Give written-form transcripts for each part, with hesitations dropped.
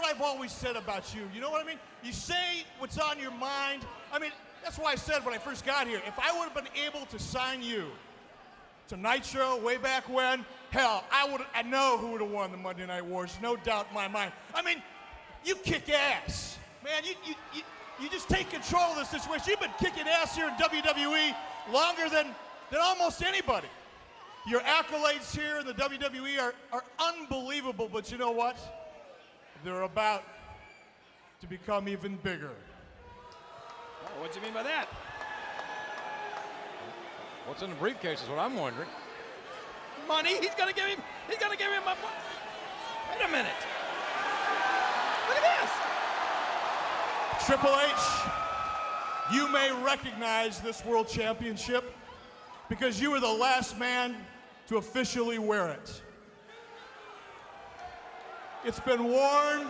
I've always said about you. You know what I mean? You say what's on your mind. I mean, that's why I said when I first got here, if I would have been able to sign you to Nitro way back when, hell, I know who would have won the Monday Night Wars, no doubt in my mind. I mean, you kick ass. Man, you just take control of this situation. You've been kicking ass here in WWE longer than almost anybody. Your accolades here in the WWE are unbelievable, but you know what? They're about to become even bigger. Oh, what do you mean by that? What's in the briefcase is what I'm wondering. Money? He's gonna give him a... Wait a minute. Look at this. Triple H, you may recognize this world championship because you were the last man to officially wear it. It's been worn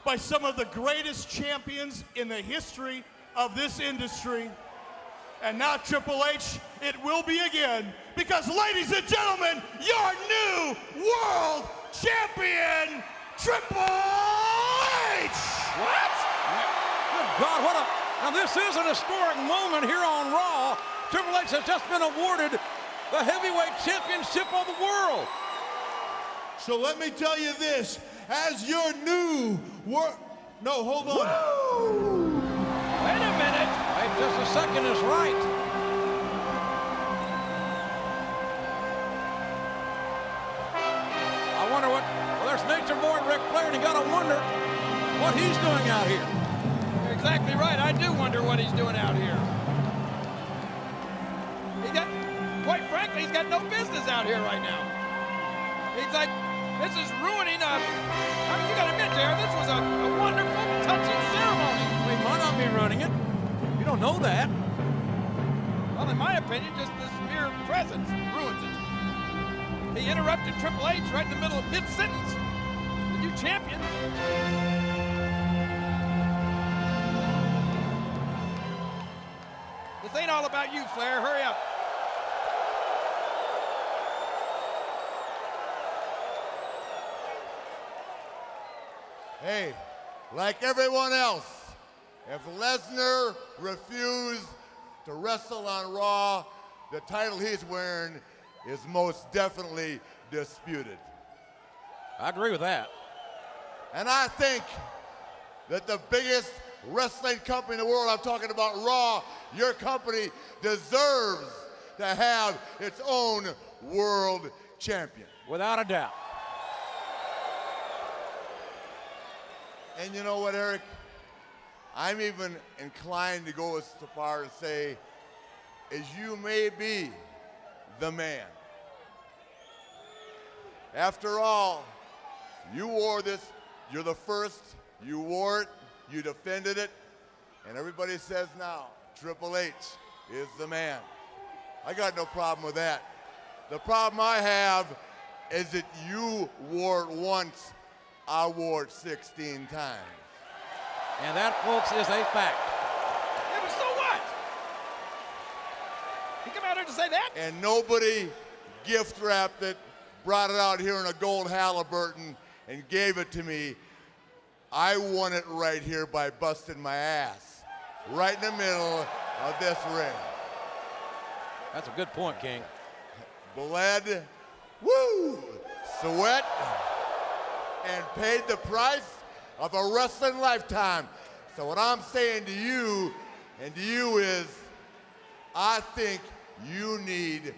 by some of the greatest champions in the history of this industry. And now, Triple H, it will be again, because, ladies and gentlemen, your new world champion, Triple H! What? Good God, what a... Now, this is an historic moment here on Raw. Triple H has just been awarded the heavyweight championship of the world. So let me tell you this, as your new world... No, hold on. Woo! Wait a minute. Wait just a second is right. I wonder what... Well, there's Nature Boy Ric Flair, and you gotta wonder what he's doing out here. You're exactly right. I do wonder what he's doing out here. Quite frankly, he's got no business out here right now. He's like, this is ruining I mean, you gotta admit, JR, this was a wonderful, touching ceremony. He might not be running it. You don't know that. Well, in my opinion, just this mere presence ruins it. He interrupted Triple H right in the middle of mid-sentence. The new champion. This ain't all about you, Flair. Hurry up. Hey, like everyone else, if Lesnar refused to wrestle on Raw, the title he's wearing is most definitely disputed. I agree with that. And I think that the biggest wrestling company in the world, I'm talking about Raw, your company deserves to have its own world champion. Without a doubt. And you know what, Eric? I'm even inclined to go as far as say, as you may be the man. After all, you wore this, you're the first, you wore it, you defended it, and everybody says now, Triple H is the man. I got no problem with that. The problem I have is that you wore it once, I wore it 16 times. And that, folks, is a fact. Yeah, but so what? You come out here to say that? And nobody gift wrapped it, brought it out here in a gold Halliburton, and gave it to me. I won it right here by busting my ass, right in the middle of this ring. That's a good point, King. Bled, woo, sweat, and paid the price of a wrestling lifetime. So what I'm saying to you and to you is, I think you need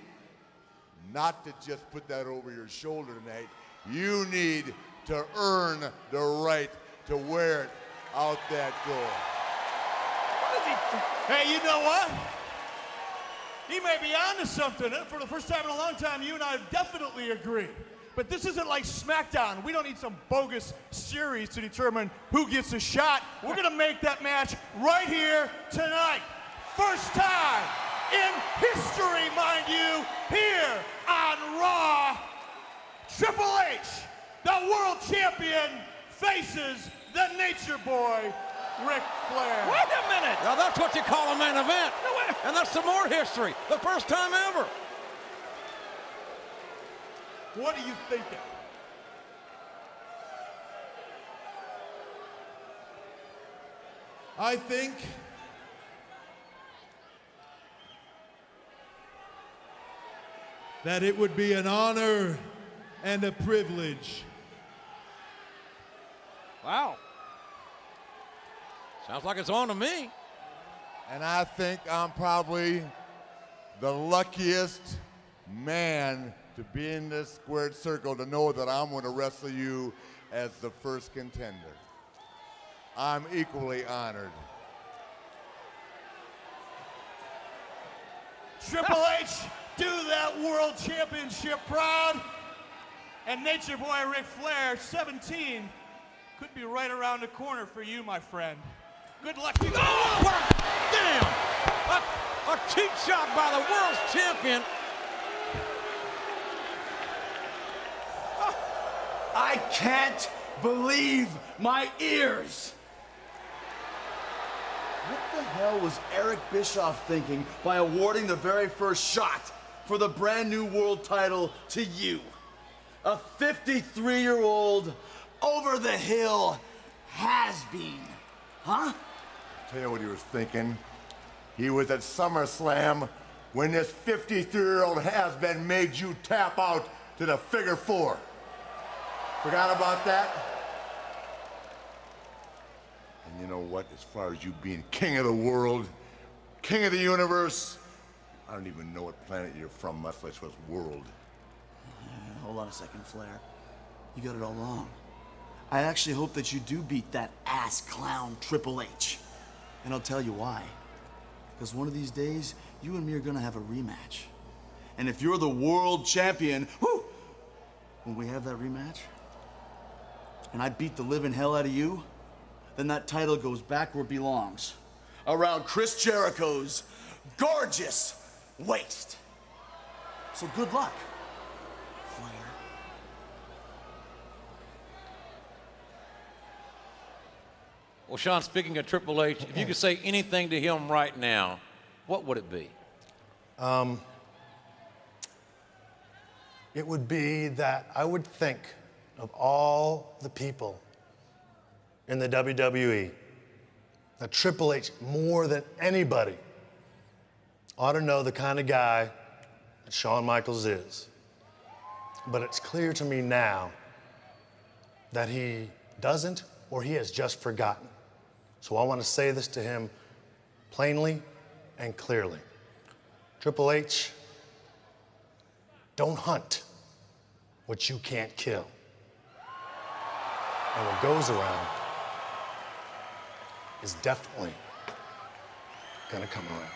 not to just put that over your shoulder tonight. You need to earn the right to wear it out that door. Hey, you know what? He may be onto something. For the first time in a long time, you and I definitely agree. But this isn't like SmackDown. We don't need some bogus series to determine who gets a shot. We're going to make that match right here tonight. First time in history, mind you, here on Raw. Triple H, the world champion, faces the Nature Boy, Ric Flair. Wait a minute. Now that's what you call a main event. No, wait. And that's some more history. The first time ever. What are you thinking? I think that it would be an honor and a privilege. Wow. Sounds like it's on to me. And I think I'm probably the luckiest man to be in this squared circle to know that I'm going to wrestle you as the first contender. I'm equally honored. Triple H, do that world championship proud. And Nature Boy Ric Flair, 17, could be right around the corner for you, my friend. Good luck to you. Oh, what a, damn! A cheap shot by the world's champion. I can't believe my ears. What the hell was Eric Bischoff thinking by awarding the very first shot for the brand new world title to you? A 53-year-old over-the-hill has-been, huh? Tell you what he was thinking. He was at SummerSlam when this 53-year-old has-been made you tap out to the figure four. Forgot about that? And you know what? As far as you being king of the world, king of the universe, I don't even know what planet you're from, much less what world. Hold on a second, Flair. You got it all wrong. I actually hope that you do beat that ass clown Triple H. And I'll tell you why. Because one of these days, you and me are gonna have a rematch. And if you're the world champion, whoo, when we have that rematch, and I beat the living hell out of you, then that title goes back where it belongs. Around Chris Jericho's gorgeous waist. So good luck, Flair. Well, Sean, speaking of Triple H, if you could say anything to him right now, what would it be? It would be that I would think of all the people in the WWE, that Triple H, more than anybody, ought to know the kind of guy that Shawn Michaels is. But it's clear to me now that he doesn't, or he has just forgotten. So I want to say this to him plainly and clearly. Triple H, don't hunt what you can't kill. And what goes around is definitely gonna come around.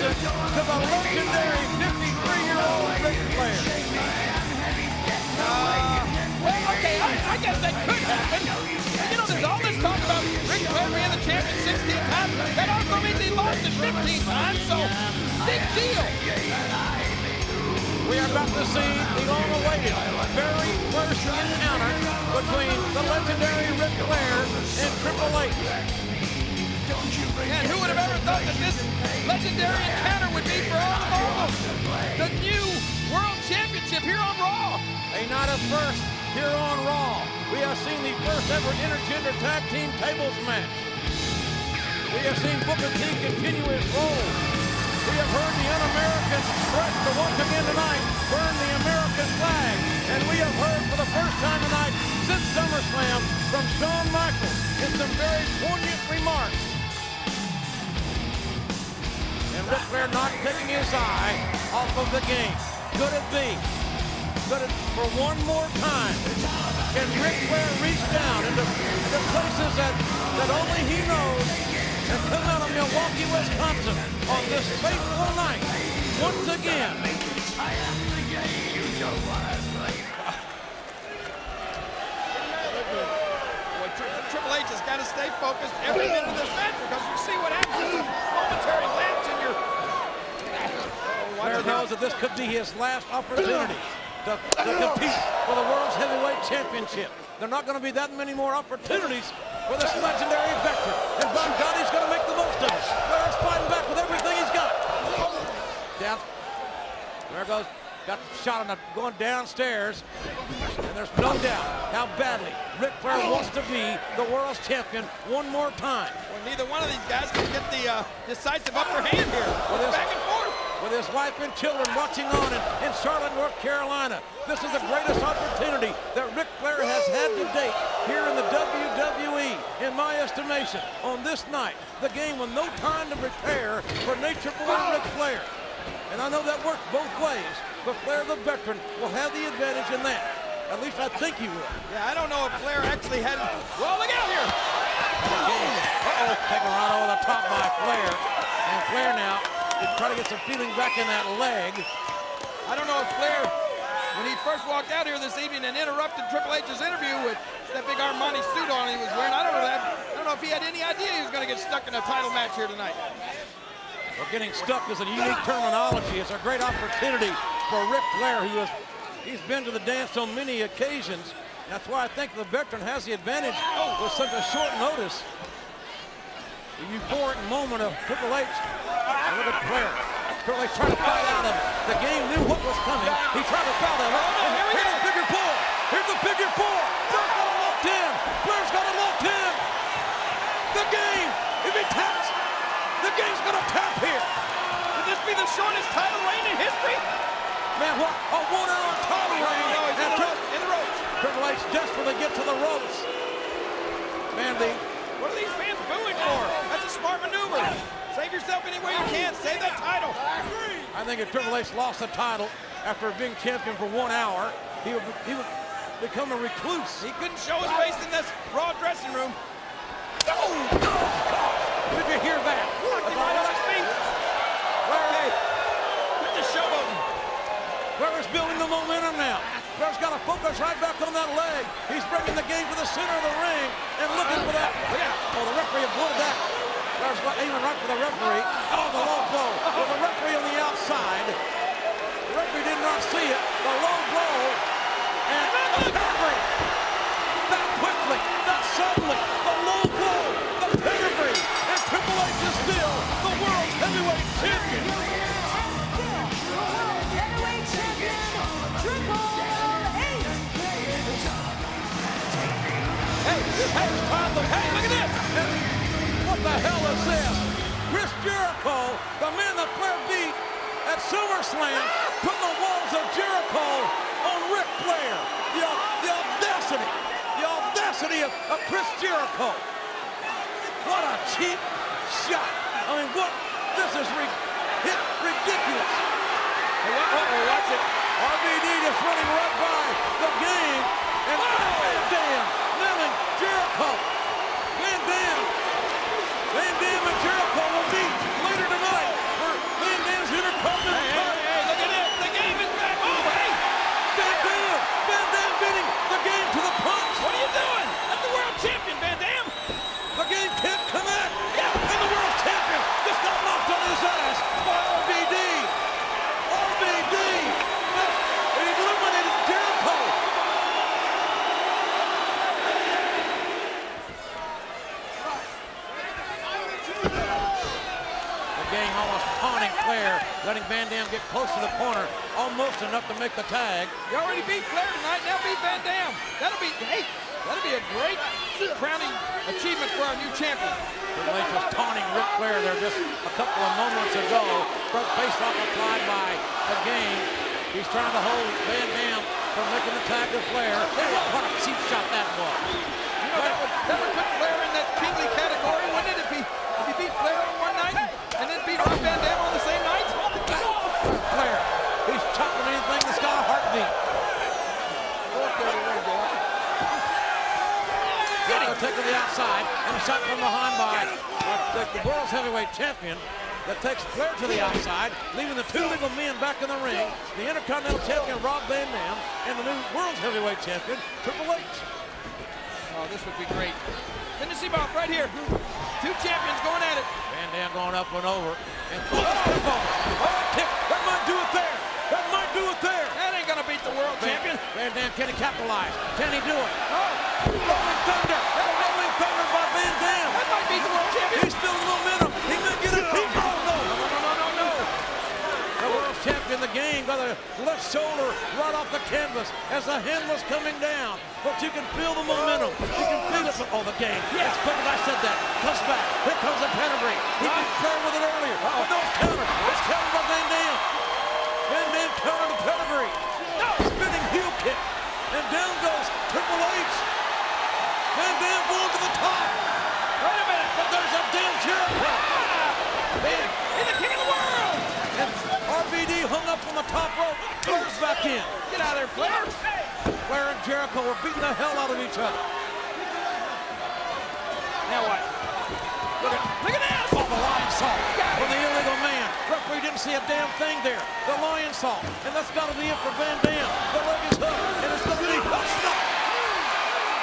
To the legendary 53-year-old Ric Flair. Well, okay, I guess that could happen. You know, there's all this talk about Ric Flair being the champion 16 times. That also means he lost it 15 times, so big deal. We are about to see the long-awaited very first encounter between the legendary Ric Flair and Triple H. And who would have ever thought that this legendary encounter would be for all the marbles? The new World Championship here on Raw. A night of first here on Raw. We have seen the first ever intergender tag team tables match. We have seen Booker T continue his role. We have heard the Un-Americans threaten to once again tonight burn the American flag. And we have heard for the first time tonight since SummerSlam from Shawn Michaels in some very poignant remarks. And Ric Flair not taking his eye off of the game. Could it be? Could it, for one more time, can Ric Flair reach down into places that only he knows and come out of Milwaukee, Wisconsin on this fateful night once again Boy, Triple H has got to stay focused every minute of this match because you see what happens. It's a momentary lapse in your... Flair knows that this could be his last opportunity to compete for the World's Heavyweight Championship. There are not going to be that many more opportunities for this legendary veteran. And Von Gotti's going to make the most of it. Flair's fighting back with everything he's got. Down. There goes. Got the shot on the going downstairs. And there's no doubt how badly Ric Flair wants to be the world's champion one more time. Well, neither one of these guys can get the decisive upper hand here. Back and forth. With his wife and children watching on in Charlotte, North Carolina. This is the greatest opportunity that Ric Flair has had to date here in the WWE, in my estimation. On this night, the game with no time to prepare for Nature Boy Ric Flair. And I know that works both ways, but Flair the veteran will have the advantage in that. At least I think he will. Yeah, I don't know if Flair actually had... Well, look out here! Uh-oh, taken right over the top by Flair. And Flair now is trying to get some feeling back in that leg. I don't know if Flair, when he first walked out here this evening and interrupted Triple H's interview with that big Armani suit on he was wearing, I don't know if he had any idea he was going to get stuck in a title match here tonight. Well, getting stuck is a unique terminology. It's a great opportunity for Ric Flair, he's been to the dance on many occasions. That's why I think the veteran has the advantage with such a short notice. The euphoric moment of Triple H. And look at Flair. Triple H trying to fight out of it. The game knew what was coming. He tried to foul him. Here's the figure four. Here's the figure four. Flair's got it locked in. Flair's got it locked in. The game, if he taps, the game's going to tap here. Could this be the shortest title reign in history? Man, what a 1 hour title reign. No, he's in the ropes. Triple H desperately get to the ropes. Man, what are these fans booing for? That's a smart maneuver. Save yourself any way you can. Save that title. I think if Triple H lost the title after being champion for 1 hour, he would become a recluse. He couldn't show his face in this Raw dressing room. Oh, God. Did you hear that? Knocked him right on his feet. Flair, quit the showboating. Flair is building the momentum now. Flair's got to focus right back on that leg. He's bringing the game to the center of the ring and looking for that. Look out. Oh, the referee avoided that. Flair's aiming right for the referee. Oh, the low blow. With the referee on the outside. The referee did not see it. The low blow. And pedigree. That quickly. That suddenly. The low blow. The pedigree. And Triple H is still the world's heavyweight champion. Hey, look at this! What the hell is this? Chris Jericho, the man that Flair beat at SummerSlam, putting the walls of Jericho on Ric Flair. The audacity of Chris Jericho. What a cheap shot. I mean, this is ridiculous. Watch it. RVD just running right by the game. And Van Dam nailing Jericho. Van Dam and Jericho will meet later tonight for Van Dam's Intercontinental title. Hey, look at this. The game is back. Oh, hey. Van Dam beating the game to the punch. What are you doing? That's the world champion, Van Dam. The game can't connect. And the world champion just got knocked on his ass by RVD. RVD eliminated Jericho. The game almost taunting Flair, letting Van Dam get close to the corner, almost enough to make the tag. You already beat Flair tonight, now beat Van Dam. That'll be a great crowning achievement for our new champion. Triple H was taunting Ric Flair there just a couple of moments ago. Front face-off applied by the game. He's trying to hold Van Dam from making the tag to Flair. What a cheap shot that was. You know, that would put Flair in that kingly category, wouldn't it, if he beat Flair on one night and then beat Rob Van Dam on the same night? Flair, he's chopping anything that's got a heartbeat. Take to the outside, and a shot from behind by the world's heavyweight champion. that takes Flair to the outside, leaving the two legal men back in the ring. The Intercontinental Champion, Rob Van Dam, and the new World Heavyweight Champion, Triple H. Oh, this would be great. Didn't you see Bob right here? Two champions going at it. Van Dam going up and over. And kick. That might do it there. That might do it there. That ain't gonna beat the world champion. Van Dam, can he capitalize? Can he do it? Oh, Rolling Thunder. Rolling Thunder by Van Dam. that might beat the world champion. He's still in momentum. He may get it. Oh, no. No. The world champion, the game, by the left shoulder right off the canvas as the hand was coming down. But you can feel the momentum. You can feel it. Oh, the game. Yes, quick as I said that. Comes back. Here comes the pedigree. He was playing with it earlier. But no, it's countered. It's countered by Van Dam. Van Dam countered the pedigree. No, spinning heel kick. And down goes Triple H. Van Dam going to the top. Wait a minute. But there's a damn Jericho. He's the king of the world. And RVD hung up on the top rope. Goes back in. Get out of there, Flair. Flair and Jericho were beating the hell out of each other. Now what? Look at this. Oh, the lion salt from the illegal man. Referee didn't see a damn thing there. The lion salt. And that's got to be it for Van Dam. The leg is hooked. And it's going to be stop.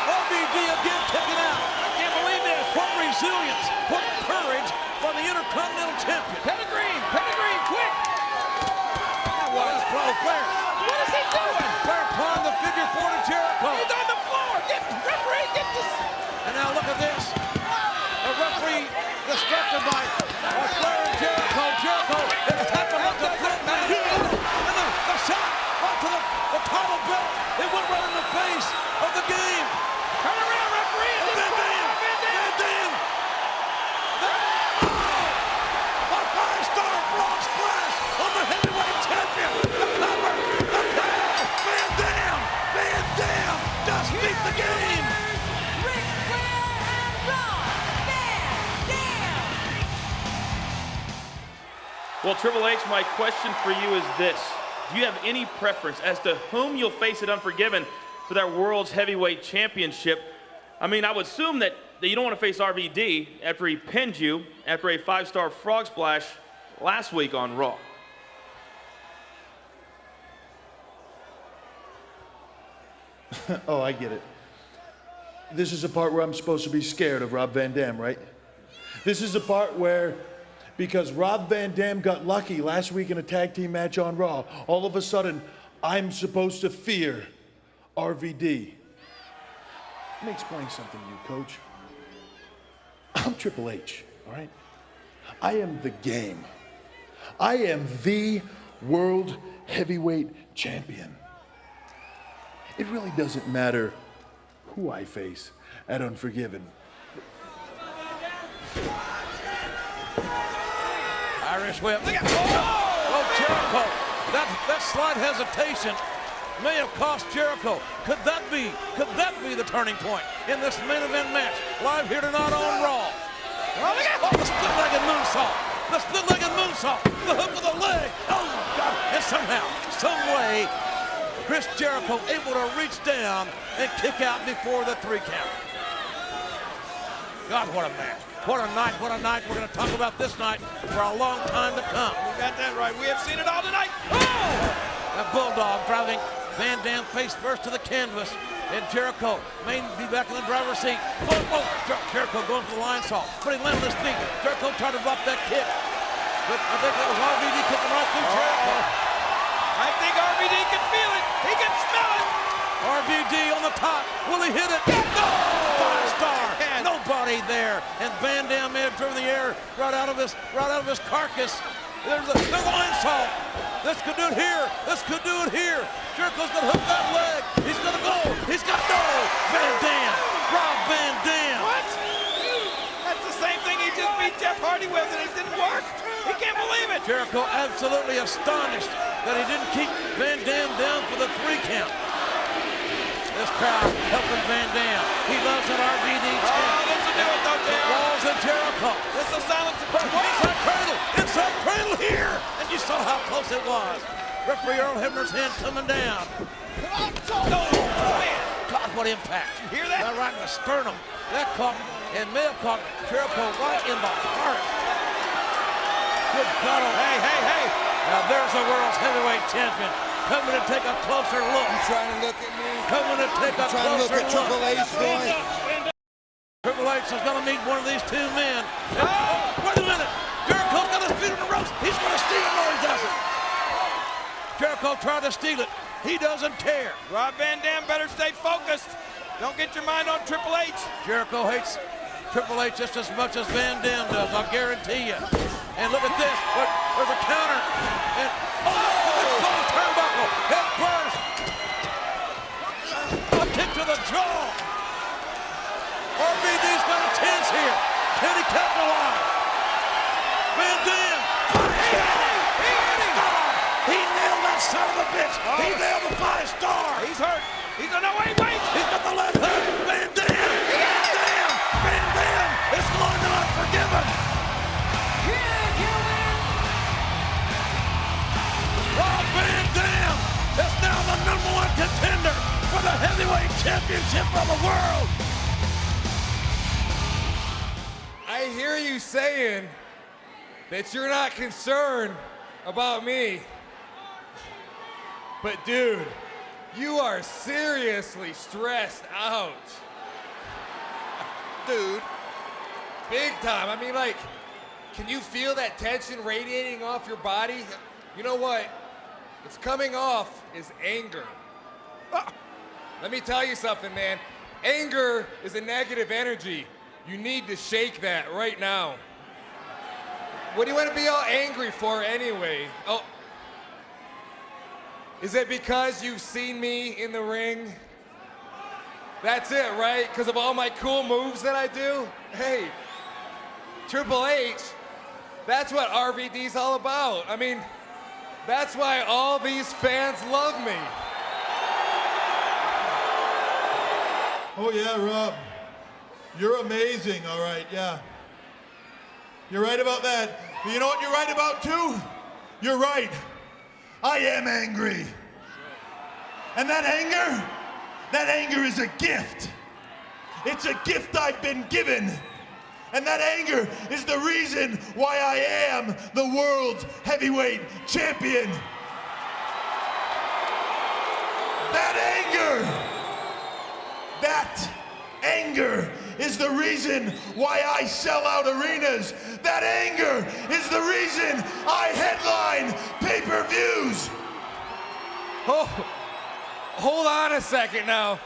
RVD again kicking out. I can't believe this. What resilience. What courage by the Intercontinental Champion. Pedigree, quick. Now what? Flair. What is he doing? Flair applying the figure four to Jericho. He's on the floor. Referee, get this. And now look at this. The referee distracted by Flair and Jericho. Jericho is tapping up the front man. And the shot right to the title belt. It went right in the face of the game. Turn around, referee. Van Dam. Van Dam. A five-star frog splash on the heavyweight champion. The cover. The cover. Van Dam. Van Dam just beat the game. Ric Flair and Rob Van Dam. Well, Triple H, my question for you is this. Do you have any preference as to whom you'll face at Unforgiven for that World's Heavyweight Championship? I mean, I would assume that you don't want to face RVD after he pinned you after a five-star frog splash last week on Raw. Oh, I get it. This is the part where I'm supposed to be scared of Rob Van Dam, right? This is the part where, because Rob Van Dam got lucky last week in a tag team match on Raw, all of a sudden, I'm supposed to fear RVD. Let me explain something to you, Coach. I'm Triple H, all right? I am the game. I am the World Heavyweight Champion. It really doesn't matter who I face at Unforgiven. Irish whip. Oh, Jericho. That slight hesitation may have cost Jericho. Could that be the turning point in this main event match? Live here tonight on Raw. Oh, the split-legged moonsault. The split-legged moonsault. The hook of the leg. Oh, God. And somehow, some way, Chris Jericho able to reach down and kick out before the 3 count. God, what a match. What a night, what a night. We're going to talk about this night for a long time to come. You got that right. We have seen it all tonight. Oh! That Bulldog driving Van Dam face first to the canvas. And Jericho may be back in the driver's seat. Oh, Jericho going for the lion salt. But he landed his feet. Jericho tried to block that kick. But I think that was RVD kicking right through Jericho. I think RVD can feel it. He can smell it. RVD on the top. Will he hit it? No! 5-star. Nobody there. And Van Dam may have driven the air right out of his carcass. There's the lion salt. This could do it here. This could do it here. Jericho's gonna hook that leg. He's gonna go. He's got no. Van Dam. Rob Van Dam. What? That's the same thing he just beat Jeff Hardy with, and it didn't work. He can't believe it. Jericho absolutely astonished that he didn't keep Van Dam down for the 3 count. This crowd helping Van Dam. He loves that RVD chant. Oh, this will do it, though, JR. Walls of Jericho. This will silence the Inside cradle. Inside cradle here. And you saw how close it was. Referee Earl Hebner's hand coming down. No, man. God, what impact. You hear that? Right in the sternum. That caught and may have caught Jericho right in the heart. Good cuddle. Hey, hey, hey. Now there's the world's heavyweight champion coming to take a closer look. You trying to look at me? Coming to take a Trying to look closer at Triple H, boy? Triple H is going to meet one of these two men. Oh, wait a minute. Jericho's got his feet on the ropes. He's going to steal it. No, he doesn't. Jericho tried to steal it. He doesn't care. Rob Van Dam better stay focused. Don't get your mind on Triple H. Jericho hates Triple H just as much as Van Dam does, I guarantee you. And look at this. Look, there's a counter. And, oh, the turnbuckle. Head first. A kick to the jaw. RVD's got a chance here. Can he capitalize? Van Dam. He nailed that son of a bitch. He nailed the 5-star. He's hurt. He's on the way. Wait. He's got the left hook. Van Dam. Van Dam. Van Dam is going to Unforgiven. Rob Van Dam is now the #1 contender for the heavyweight championship of the world. I hear you saying that you're not concerned about me. But dude, you are seriously stressed out. Dude, big time. I mean, like, can you feel that tension radiating off your body? You know what? It's coming off is anger. Let me tell you something, man. Anger is a negative energy. You need to shake that right now. What do you want to be all angry for anyway? Oh, is it because you've seen me in the ring? That's it, right? Because of all my cool moves that I do? Hey, Triple H, that's what RVD's all about. I mean, that's why all these fans love me. Oh, yeah, Rob. You're amazing, all right, yeah. You're right about that. But you know what you're right about, too? You're right. I am angry. And that anger is a gift. It's a gift I've been given. And that anger is the reason why I am the world's heavyweight champion. That anger is the reason why I sell out arenas. That anger is the reason I headline pay-per-views. Oh, hold on a second now.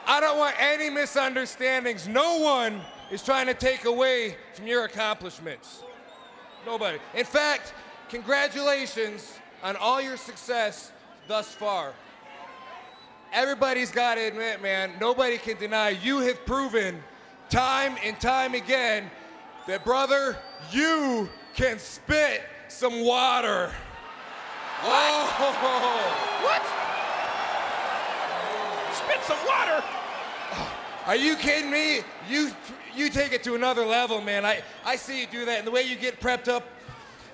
I don't want any misunderstandings. No one is trying to take away from your accomplishments. Nobody. In fact, congratulations on all your success thus far. Everybody's got to admit, man, nobody can deny you have proven time and time again that, brother, you can spit some water. What? Oh. What? Spit some water? Are you kidding me? You take it to another level, man. I see you do that, and the way you get prepped up,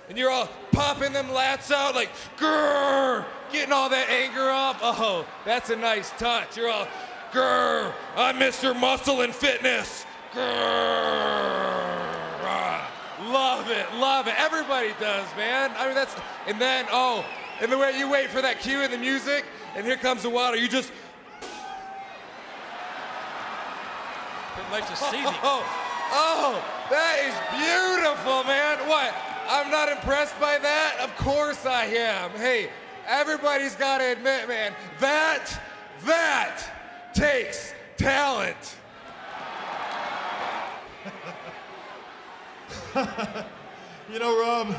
and you're all popping them lats out like, grrr, getting all that anger off. Oh, that's a nice touch. You're all, grrr, I'm Mr. Muscle and Fitness. Grrr. Love it, love it. Everybody does, man. I mean, that's, and then, oh, and the way you wait for that cue in the music, and here comes the water, you just, Oh, that is beautiful, man. What? I'm not impressed by that? Of course I am. Hey, everybody's got to admit, man, that takes talent. You know, Rob,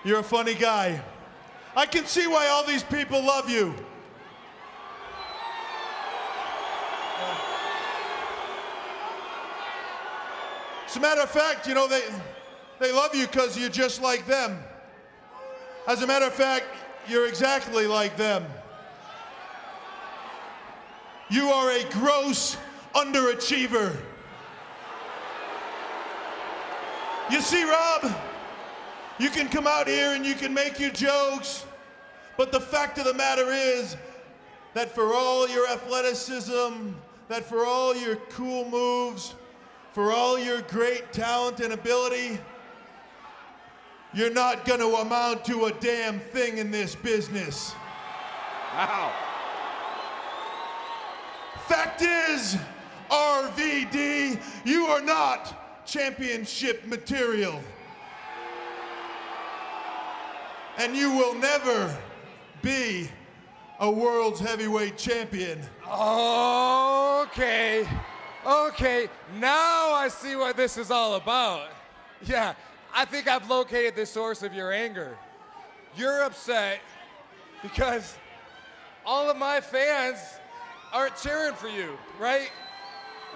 you're a funny guy. I can see why all these people love you. As a matter of fact, you know, they love you because you're just like them. As a matter of fact, you're exactly like them. You are a gross underachiever. You see, Rob, you can come out here and you can make your jokes, but the fact of the matter is that for all your athleticism, that for all your cool moves, for all your great talent and ability, you're not going to amount to a damn thing in this business. Wow. Fact is, RVD, you are not championship material. And you will never be a world's heavyweight champion. Okay. Okay, now I see what this is all about. Yeah, I think I've located the source of your anger. You're upset because all of my fans aren't cheering for you, right?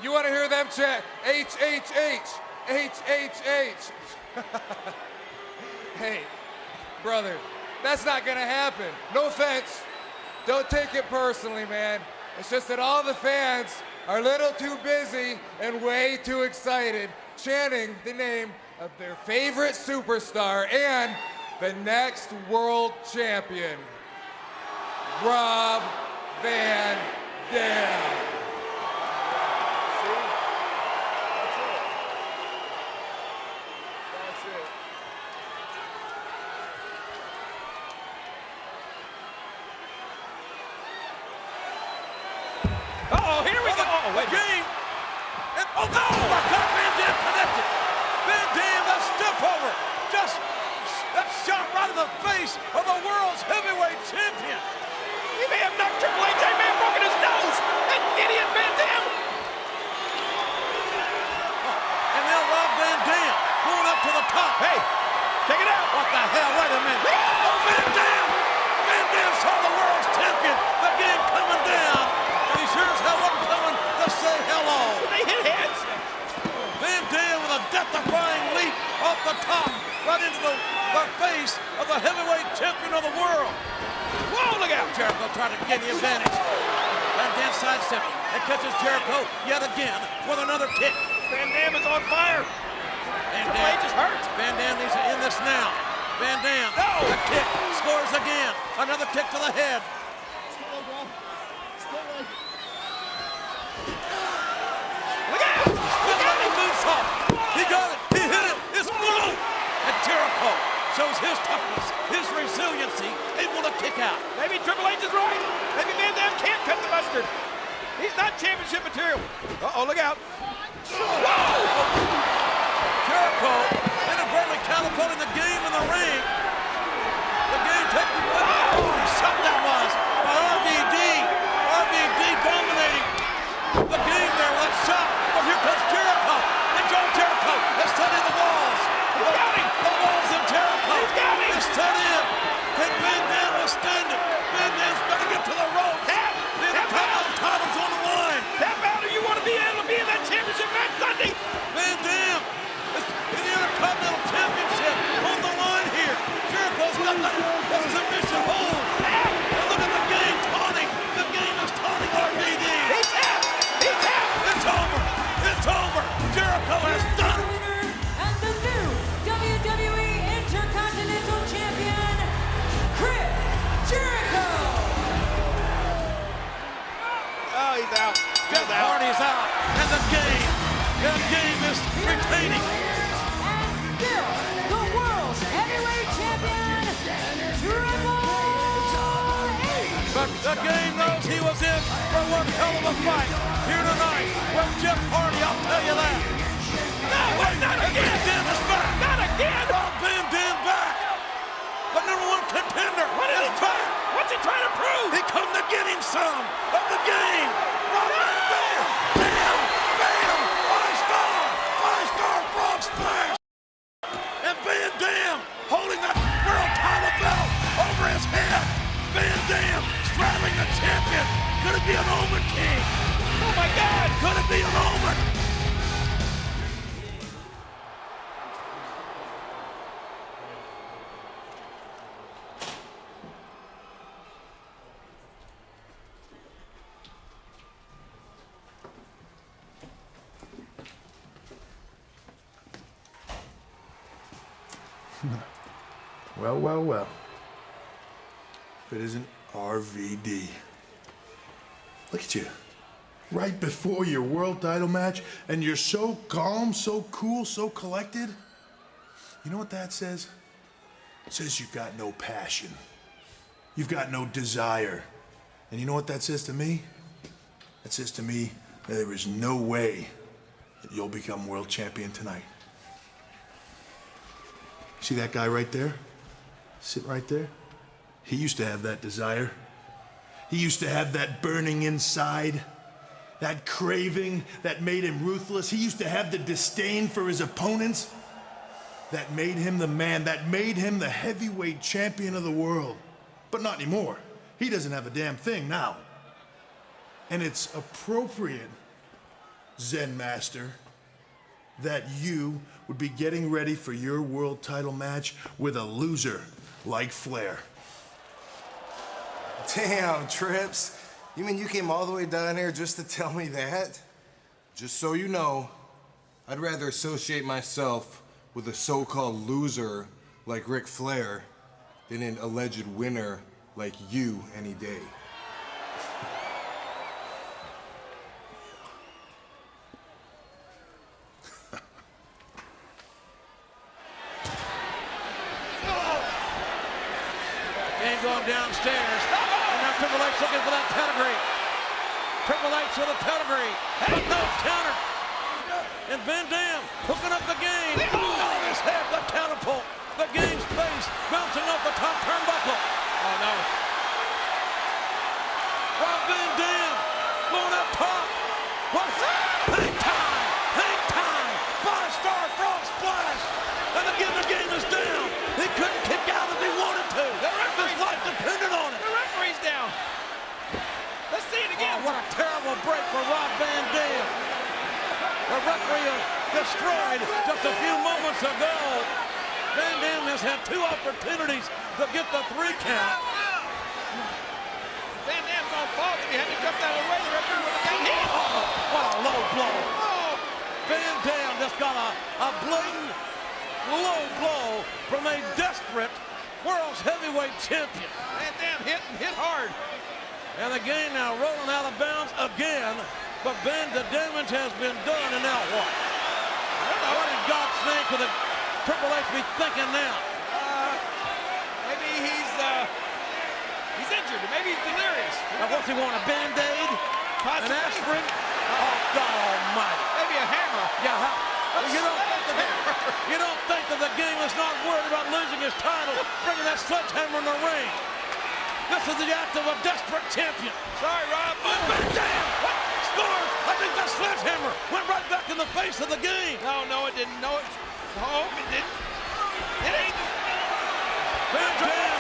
You want to hear them chant, H-H-H, H-H-H. Hey, brother, that's not gonna happen. No offense. Don't take it personally, man. It's just that all the fans are a little too busy and way too excited chanting the name of their favorite superstar and the next world champion, Rob Van Dam. See? That's it. Uh-oh, here we go. Oh, wait. Game. Oh, no! My God, Van Dam connected. Van Dam, that step over. Just that shot right in the face of the world's heavyweight champion. He may have knocked Triple H. He may have broken his nose. That idiot Van Dam. And now Rob Van Dam going up to the top. Hey, check it out. What the hell? Wait a minute. Oh, Van Dam. Van Dam saw the world's champion. The game coming down. And he sure as hell wasn't coming to say hello. They hit heads. Van Dam with a death-defying leap off the top, right into the face of the heavyweight champion of the world. Whoa, look out. Jericho trying to gain the advantage. Van Dam sidestepping and catches Jericho yet again with another kick. Van Dam is on fire. Van Dam just hurt. Van Dam needs to end this now. Van Dam, the kick, scores again. Another kick to the head. Look out! Look out! He moves off. He got it. He hit it. It's blue. And Jericho shows his toughness, his resiliency, able to kick out. Maybe Triple H is right. Maybe Van Dam can't cut the mustard. He's not championship material. Uh-oh, look out. Whoa! Jericho inadvertently catapulting the game in the ring. The game taking holy shot that was by RVD. RVD dominating the game there with a shot. But here comes Jericho. And Joe Jericho has set in the walls. The walls of Jericho. He's set in. Can Van Dam withstand it? Van Dam's got to get to the ropes. The Intercontinental title's on the line. Tap out if you want to be able to be in that championship match Sunday. Van Dam is in the Intercontinental Championship on the line here. Jericho's got the submission hold. And look at the game taunting. The game is taunting RVD. He tapped. He tapped. It's over. It's over. Jericho has done it. And the new WWE Intercontinental Champion, Chris Jericho. Oh, he's out. Jeff Hardy's out. And the game is retaining. And still the world's heavyweight champion, Triple H. But the game knows he was in for one hell of a fight here tonight with Jeff Hardy, I'll tell you that. No, not again. Van Dam is back. Not again. Oh, Van Dam back. The #1 contender is back. What's he trying to prove? He come to get him some of the game. Rob Van Dam. Bam, bam, five-star frog splash. And Van Dam holding the world title belt over his head. Van Dam straddling the champion. Could it be an omen, King? Oh my God! Could it be an omen? Well, well, well. If it isn't RVD. Look at you. right before your world title match, and you're so calm, so cool, so collected. You know what that says? It says you've got no passion. You've got no desire. And you know what that says to me? That says to me that there is no way that you'll become world champion tonight. See that guy right there? Sit right there? He used to have that desire. He used to have that burning inside, that craving that made him ruthless. He used to have the disdain for his opponents that made him the man, that made him the heavyweight champion of the world. But not anymore. He doesn't have a damn thing now. And it's appropriate, Zen Master, that you would be getting ready for your world title match with a loser like Flair. Damn, Trips. You mean you came all the way down here just to tell me that? Just so you know, I'd rather associate myself with a so-called loser like Ric Flair than an alleged winner like you any day. Game going downstairs. And now Triple H looking for that pedigree. Triple H with a pedigree. But no counter. And Van Dam hooking up the game. On his head, the catapult. The game's face bouncing off the top turnbuckle. Oh, no. Rob Van Dam going up top. What's that? Hang time. Hang time. 5-star frog splash. And again, the game is down. He couldn't kick out if he wanted to. His life depended on it. The referee's down. Let's see it again. Oh, what a terrible break for Rob Van Dam. The referee destroyed just a few moments ago. Van Dam has had 2 opportunities to get the 3 count. Van Dam's on fault. If he had to jump out of the way, the referee would have got hit. Oh, what a low blow. Oh. Van Dam just got a blatant low blow from a desperate world's heavyweight champion. Van Dam hit and hit hard. And the game now rolling out of bounds again. But the damage has been done, and now what? I don't know. What in God's name could the Triple H be thinking now? Maybe he's injured. Maybe he's delirious. Now, what's he want, a Band-Aid? Possibly. An aspirin? Oh, God almighty. Maybe a hammer. Yeah, you don't think that the game is not worried about losing his title, bringing that sledgehammer in the ring. This is the act of a desperate champion. Sorry, Rob. Van Dam! What? Scores! I think that sledgehammer went right back in the face of the game. No, it didn't. No, it didn't. It ain't. Van Dam!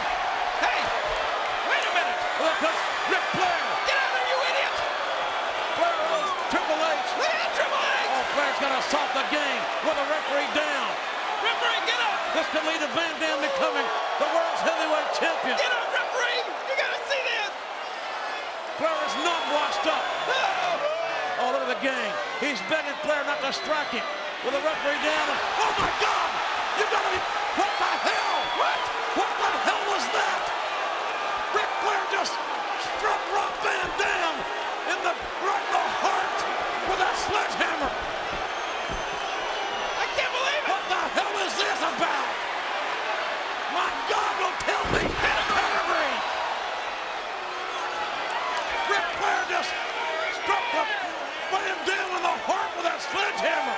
Hey, wait a minute. Look, that's Ric Flair. Get out of there, you idiot. Flair was Triple H. Look at Triple H. Oh, Flair's gonna stop the game with a referee down. Referee, get up. This could lead to Van Dam becoming the world's heavyweight champion. Get up, referee. You gotta see this. Flair is not washed up. Oh. Oh, look at the game. He's begging Flair not to strike him with a referee down. Oh, my God! You gotta be... What the hell? What the hell was that? Ric Flair just struck Rob Van Dam right in the heart with that sledgehammer. I can't believe it. What the hell is this about? My God, don't tell me. And a pedigree. Ric Flair just struck Van Dam in the heart with that sledgehammer.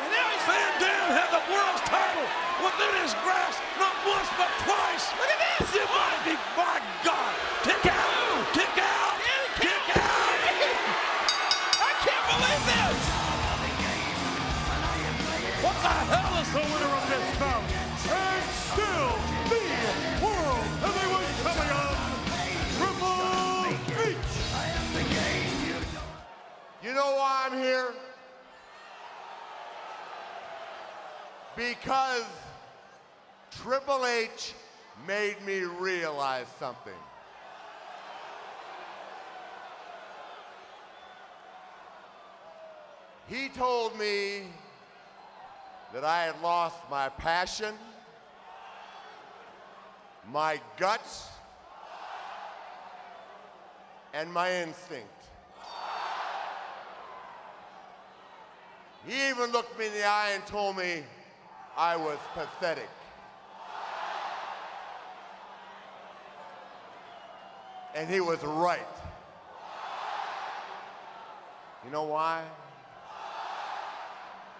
And now Van Dam had the world's title within his grasp, not once but twice. Look at this. You might be, my God. Kick out. Kick out. Kick out. I can't believe this. What the hell is The winner of this bout, and still the World Heavyweight Champion, Triple H. You know why I'm here? Because Triple H made me realize something. He told me that I had lost my passion, my guts, and my instinct. He even looked me in the eye and told me I was pathetic. And he was right. You know why?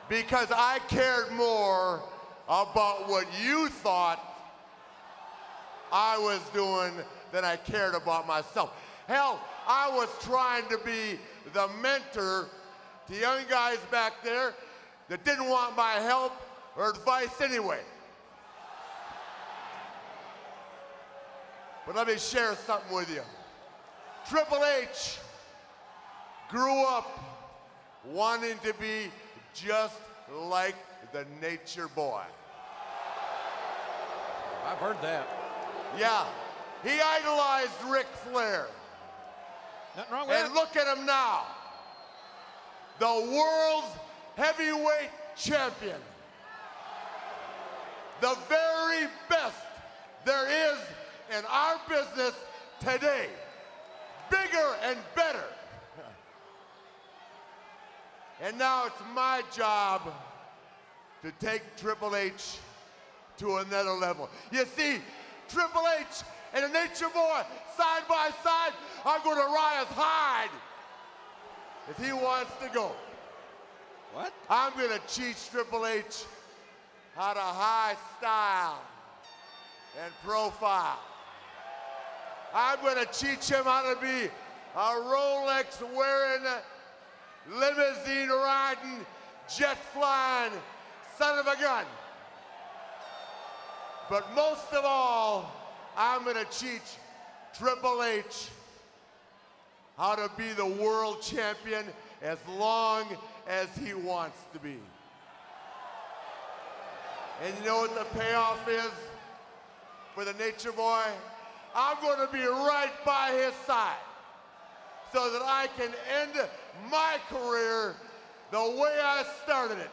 Because I cared more about what you thought I was doing than I cared about myself. Hell, I was trying to be the mentor to young guys back there that didn't want my help or advice anyway. But let me share something with you. Triple H grew up wanting to be just like the Nature Boy. I've heard that. Yeah, he idolized Ric Flair. Nothing wrong with And that. look at him now. The world's heavyweight champion. The very best there is in our business today. Bigger and better. And now it's my job to take Triple H to another level. You see, Triple H and the Nature Boy side by side are going to rise high if he wants to go. What? I'm going to teach Triple H how to high style and profile. I'm going to teach him how to be a Rolex wearing, limousine riding, jet flying son of a gun. But most of all, I'm going to teach Triple H how to be the world champion as long as he wants to be. And you know what the payoff is for the Nature Boy? I'm going to be right by his side so that I can end my career the way I started it,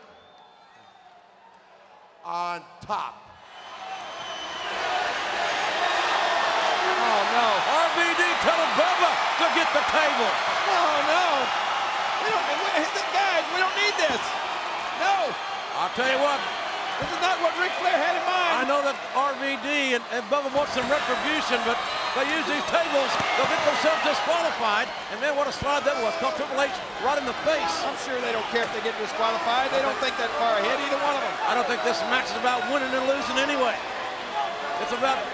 on top. Oh, no. RVD telling Bubba to get the table. Oh, no. Guys, we don't need this. No. I'll tell you what. This is not what Ric Flair had in mind. I know that RVD and Bubba want some retribution, but they use these tables, they'll get themselves disqualified. And man, what a slide that was. Caught Triple H right in the face. I'm sure they don't care if they get disqualified. They don't think that far ahead, either one of them. I don't think this match is about winning and losing anyway. It's about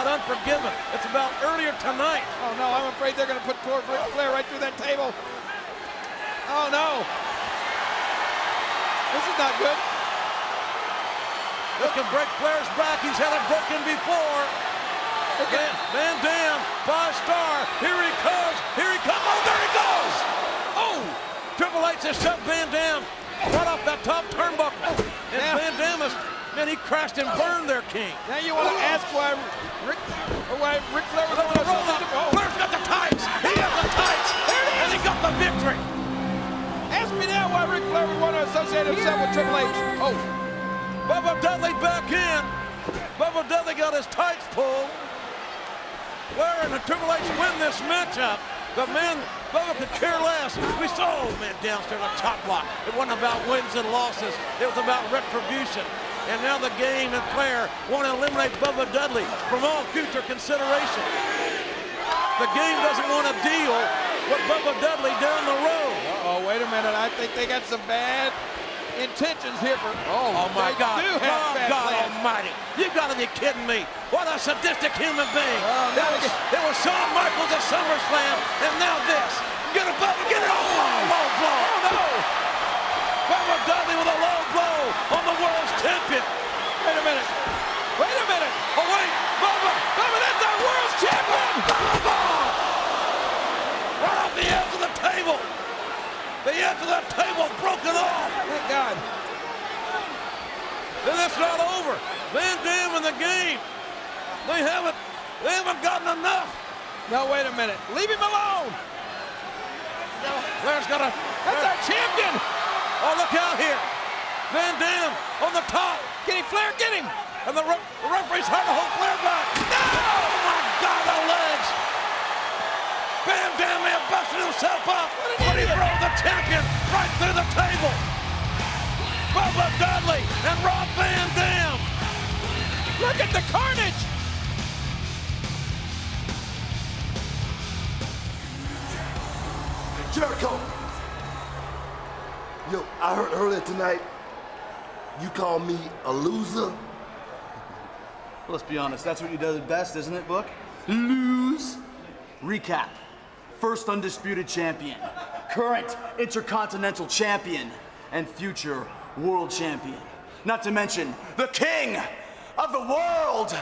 Unforgiven. It's about earlier tonight. Oh, no, I'm afraid they're going to put poor Ric Flair right through that table. Oh, no. This is not good. This can break Flair's back. He's had it broken before. Van Dam, 5-star. Here he comes. Here he comes. Oh, there he goes. Oh, Triple H has shoved Van Dam right off that top turnbuckle. And Van Dam is, man, he crashed and burned their king. Now you want to ask why Ric Flair was Look at the roll up. Flair's got the tights. He has the tights. And he got the victory. Ask me now why Ric Flair would want to associate himself with Triple H. Oh. Bubba Dudley back in. Bubba Dudley got his tights pulled. Flair and Triple H win this matchup. But man, Bubba could care less. We saw old man downstairs on the top block. It wasn't about wins and losses. It was about retribution. And now the game and Flair want to eliminate Bubba Dudley from all future consideration. The game doesn't want to deal with Bubba Dudley down the road. Uh-oh, wait a minute. I think they got some bad intentions here for. Oh my God! Do have Oh bad God plans. Almighty! You got to be kidding me! What a sadistic human being! Oh, It was Shawn Michaels at SummerSlam, and now this. Get it, Bubba! Get it! Oh, low blow! Oh no! Bubba Dudley with a low blow on the world's champion. Wait a minute! Wait a minute! Oh wait, Bubba! Bubba, that's our world's champion! Bubba! Right off the edge of the table. The edge of the table broken off. Thank God. And it's not over. Van Dam in the game. They haven't gotten enough. No, wait a minute. Leave him alone. Flair's got a. That's our champion. Oh, look out here. Van Dam on the top. Get him, Flair, get him. And the referee's hard to hold Flair back. No! Oh my God, the legs. Van Dam may have busted himself up, but he drove the champion right through the table. Jungle Dudley and Rob Van Dam. Look at the carnage. Jericho! Yo, I heard earlier tonight you called me a loser. Let's be honest, that's what you do best, isn't it, Book? Lose. Recap. First undisputed champion, current Intercontinental Champion, and future World Champion. Not to mention the king of the world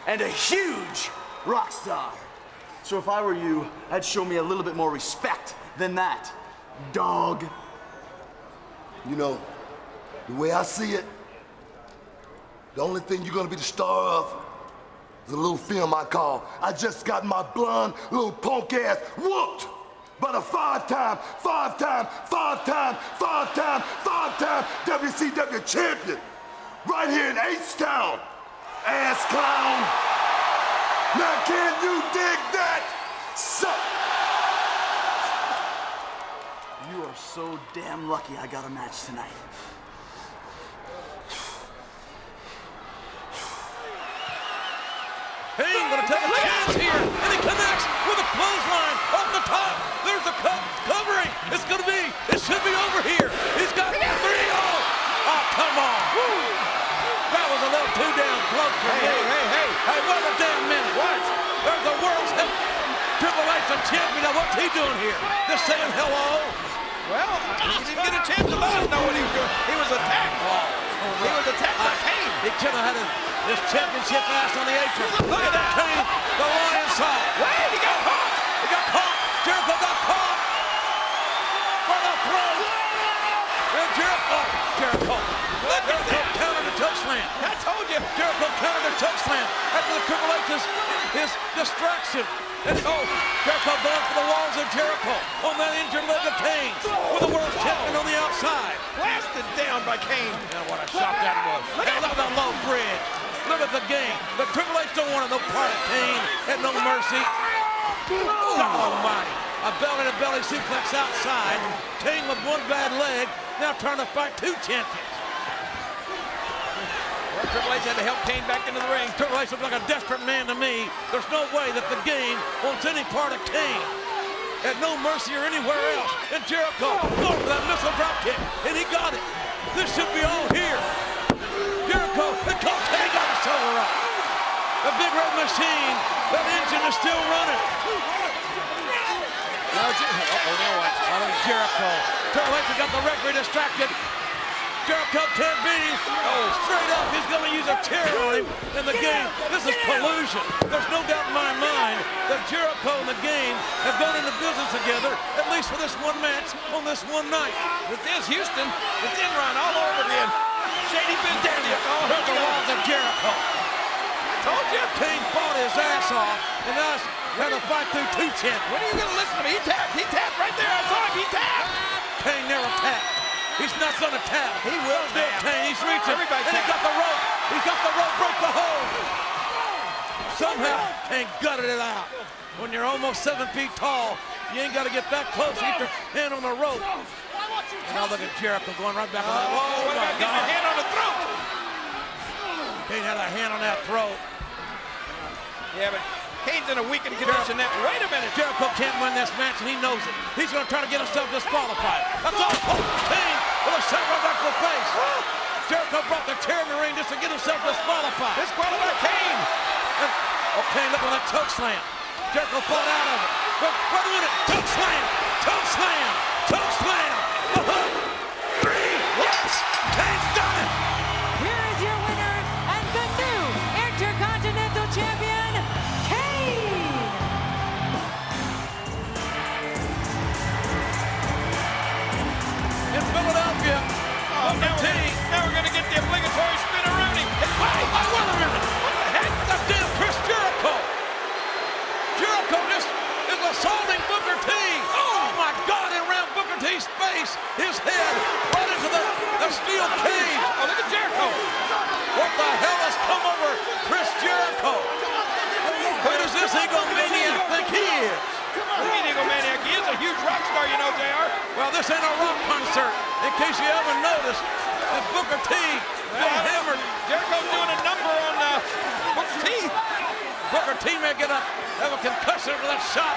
and a huge rock star. So if I were you, I'd show me a little bit more respect than that, dog. You know, the way I see it, the only thing you're gonna be the star of is a little film I call I Just Got My Blonde Little Punk Ass Whooped by the five-time WCW champion right here in H-Town, ass clown. Now can you dig that? Suck. You are so damn lucky I got a match tonight. Kane gonna take a chance here, and he connects with a clothesline off the top. There's a covering. It should be over here. He's got 3. Oh, come on. Woo. That was a little too damn close for me. Hey, wait a damn minute. What? There's the world's Triple H, the champion. Now, what's he doing here? Just saying hello? Well, he didn't get a chance to let us know what he was doing. He was attacked. He was attacked by Kane. He could have had his championship ass on the apron. Look at that. Kane, the lion saw. Wait, he got caught. He got caught. Jericho got caught. For the throat. And Jericho. Look at that. Countered the choke slam. I told you. Jericho countered the choke slam after the Triple H's his distraction. And Jericho going for the walls of Jericho on that injured leg of Kane with the world champion on the outside. Blasted down by Kane. Yeah, what a shot that was. Look at that low bridge. Look at the game. The Triple H don't want no part of Kane. Had no mercy. God almighty. A belly-to-belly suplex outside. Kane with one bad leg. Now trying to fight 2 champions. Well, Triple H had to help Kane back into the ring. Triple H looked like a desperate man to me. There's no way that the game wants any part of Kane. Had no mercy or anywhere else. And Jericho going for that missile drop kick. And he got it. This should be all here. Jericho, and Kane got his shoulder up. The big red machine, that engine is still running. Now what? Jericho. Triple H got the referee distracted. Jericho can't beat him. Straight up, he's going to use a chair on him in the game. This is collusion. There's no doubt in my mind that Jericho and the game have gone into business together, at least for this one match on this one night. This is Houston. It's Enron all over again. Shady business. Here's the walls of Jericho. Told you. Kane fought his ass off, and now he's had to fight through 2 champions. When are you going to listen to me? He tapped right there. I saw him. He tapped. Kane never tapped. He's not going to tap. He will tap. Kane, he's reaching. Everybody and he got the rope. He got the rope, broke the hold. Somehow, Kane gutted it out. When you're almost 7 feet tall, you ain't got to get that close to get your hand on the rope. And now look at Jericho going right back on that. Oh, what about getting your hand on the throat? Kane had a hand on that throat. Yeah, but Kane's in a weakened condition now. Wait a minute. Jericho can't win this match, and he knows it. He's going to try to get himself disqualified. That's all. Oh, Kane with a shot right back to the face. Jericho brought the chair in the ring just to get himself disqualified. Disqualified Kane. Kane, look at that choke slam. Jericho fought out of it. Wait a minute. Choke slam. Choke slam. Choke slam. The hook. 3. Yes. Kane's done it. Here is your winner and the new Intercontinental Champion, Kane. In Philadelphia. Now we're going to get the obligatory spin-a-rooney. Wait a minute. What the heck? That's damn Chris Jericho. Jericho just is assaulting Booker T. Oh my God, and around Booker T's face, his head right into the steel cage. Oh, look at Jericho. What the hell has come over Chris Jericho? Who does this egomaniac think he is? What do you mean egomaniac? He is a huge rock star, you know, JR. Well, this ain't a rock concert. In case you haven't noticed, And Booker T being hammered. Jericho's doing a number on Booker T. Booker T may have a concussion for that shot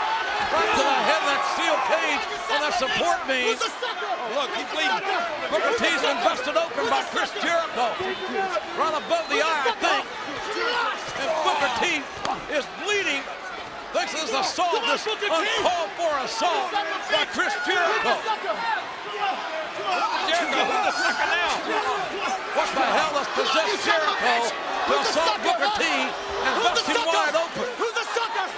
right to the head of that steel cage on that support beam. Oh, look, he's bleeding. Booker T's been busted open by Chris Jericho. Right above the eye, I think. And Booker T is bleeding. Thinks this is assault, this uncalled for assault by Chris Jericho. Jericho, who's the sucker now? What the hell has possessed Jericho to assault Booker T and bust him wide open? Who's the sucker?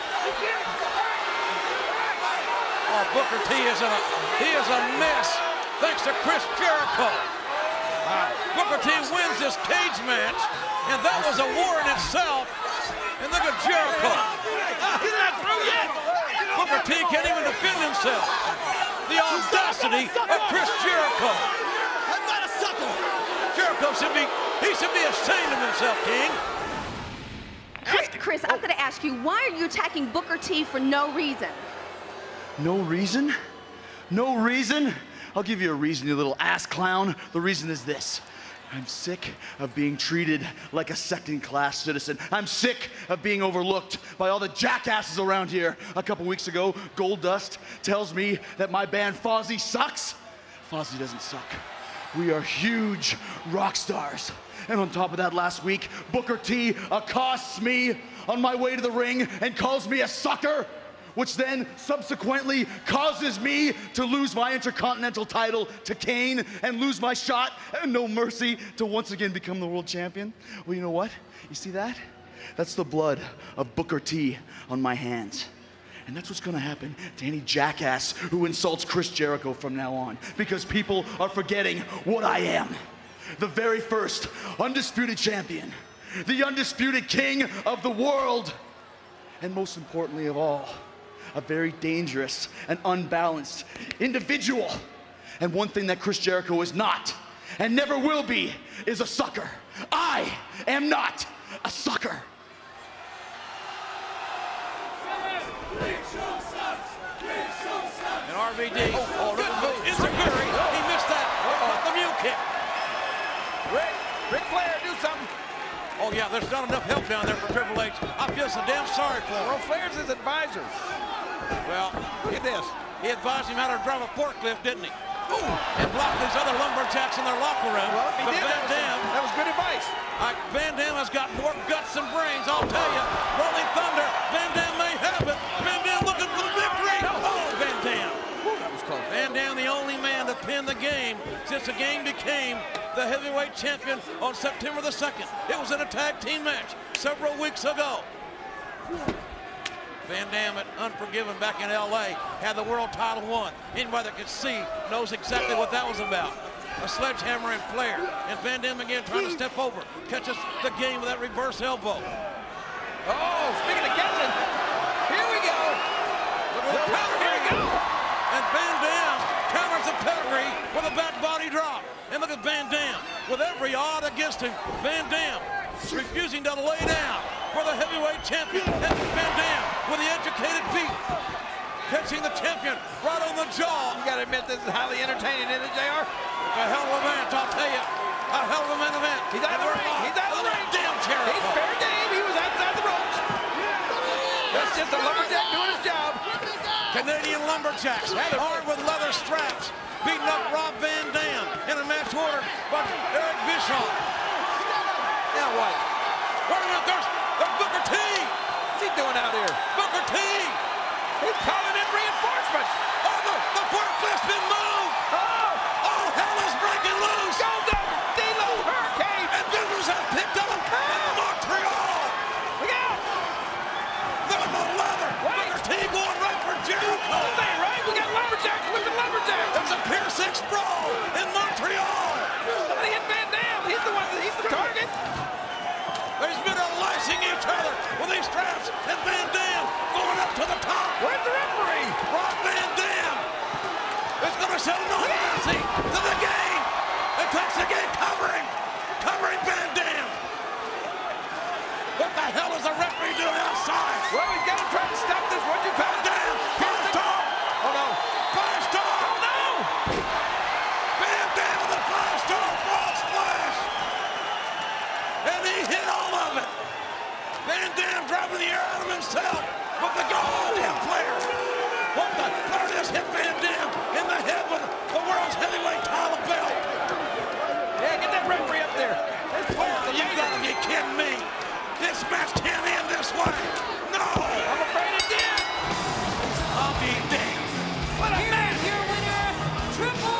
Oh, Booker T is a mess thanks to Chris Jericho. Booker T wins this cage match, and that was a war in itself. And look at Jericho. He's not through yet. Booker T can't even defend himself. The audacity of Chris Jericho. I'm not a sucker. Jericho should be ashamed of himself, King. Chris, I've got to ask you, why are you attacking Booker T for no reason? No reason? No reason? I'll give you a reason, you little ass clown. The reason is this. I'm sick of being treated like a second-class citizen. I'm sick of being overlooked by all the jackasses around here. A couple weeks ago, Goldust tells me that my band Fozzy sucks. Fozzy doesn't suck. We are huge rock stars. And on top of that, last week, Booker T accosts me on my way to the ring and calls me a sucker, which then subsequently causes me to lose my Intercontinental title to Kane and lose my shot at No Mercy to once again become the world champion. Well, you know what? You see that? That's the blood of Booker T on my hands. And that's what's gonna happen to any jackass who insults Chris Jericho from now on, because people are forgetting what I am. The very first undisputed champion, the undisputed king of the world, and most importantly of all, a very dangerous and unbalanced individual. And one thing that Chris Jericho is not, and never will be, is a sucker. I am not a sucker. And RVD, Enziguri, he missed that. The mule kick. Ric Flair, do something. Oh yeah, there's not enough help down there for Triple H. I feel so damn sorry for him. Well, Flair's his advisor. Well, Look at this. he advised him how to drive a forklift, didn't he? Ooh, and block these other lumberjacks in their locker room. Well, if he But did, Van Dam, that was good advice. Van Dam has got more guts than brains, I'll tell you. Rolling Thunder, Van Dam may have it. Van Dam looking for the victory. Oh, Van Dam. That was close. Van Dam, the only man to pin the game since the game became the heavyweight champion on September the 2nd. It was in a tag team match several weeks ago. Van Dam at Unforgiven back in LA had the world title won. Anybody that could see knows exactly what that was about. A sledgehammer and Flair. And Van Dam again trying to step over. Catches the game with that reverse elbow. Oh, speaking of catching, here we go. Look at the power. Here we go. And Van Dam counters the pedigree with a back body drop. And look at Van Dam. With every odd against him, Van Dam refusing to lay down for the heavyweight champion. And Van Dam with the educated beat. Catching the champion right on the jaw. You gotta admit this is highly entertaining, isn't it, JR? It's a hell of a match, I'll tell you. A hell of a main event. He's out of the ring. He's out of the ring. Damn Jericho. He's fair game. He was outside the ropes. That's just a lumberjack doing his job. Canadian lumberjacks, armed with leather straps, beating up Rob Van Dam in a match ordered by Eric Bischoff. Now what? Wait a minute, there's Booker T. What's he doing out here? Booker T. He's calling in reinforcements. Oh, the forklift's been moved. Oh, hell is breaking loose. Goldust, D-Lo, Hurricane. And business has picked up in Montreal. Look out. Look at the leather. Booker T going right for Jericho. This ain't right. We got lumberjacks whipping lumberjacks. There's a Pier 6 brawl in Montreal. Somebody hit Van Dam. He's the target. There's been a lashing each other with these straps, and Van Dam going up to the top. Where's the referee? Rob Van Dam is going to show no mercy to the game. It takes the game covering Van Dam. What the hell is the referee doing outside? Well, we've got to try to stop this. What'd you call Van it? Dam, 5-star. Oh, no. 5-star. Oh, no. Van Dam with a 5-star cross Slam driving the air out of himself with the goddamn Flair. What the? Flair just hit Van Dam in the head with the world's heavyweight title belt. Yeah, get that referee up there. That's Flair. You gotta be kidding me. This match can't end this way. No. I'm afraid it did. I'll be damned. What a match. Your winner, Triple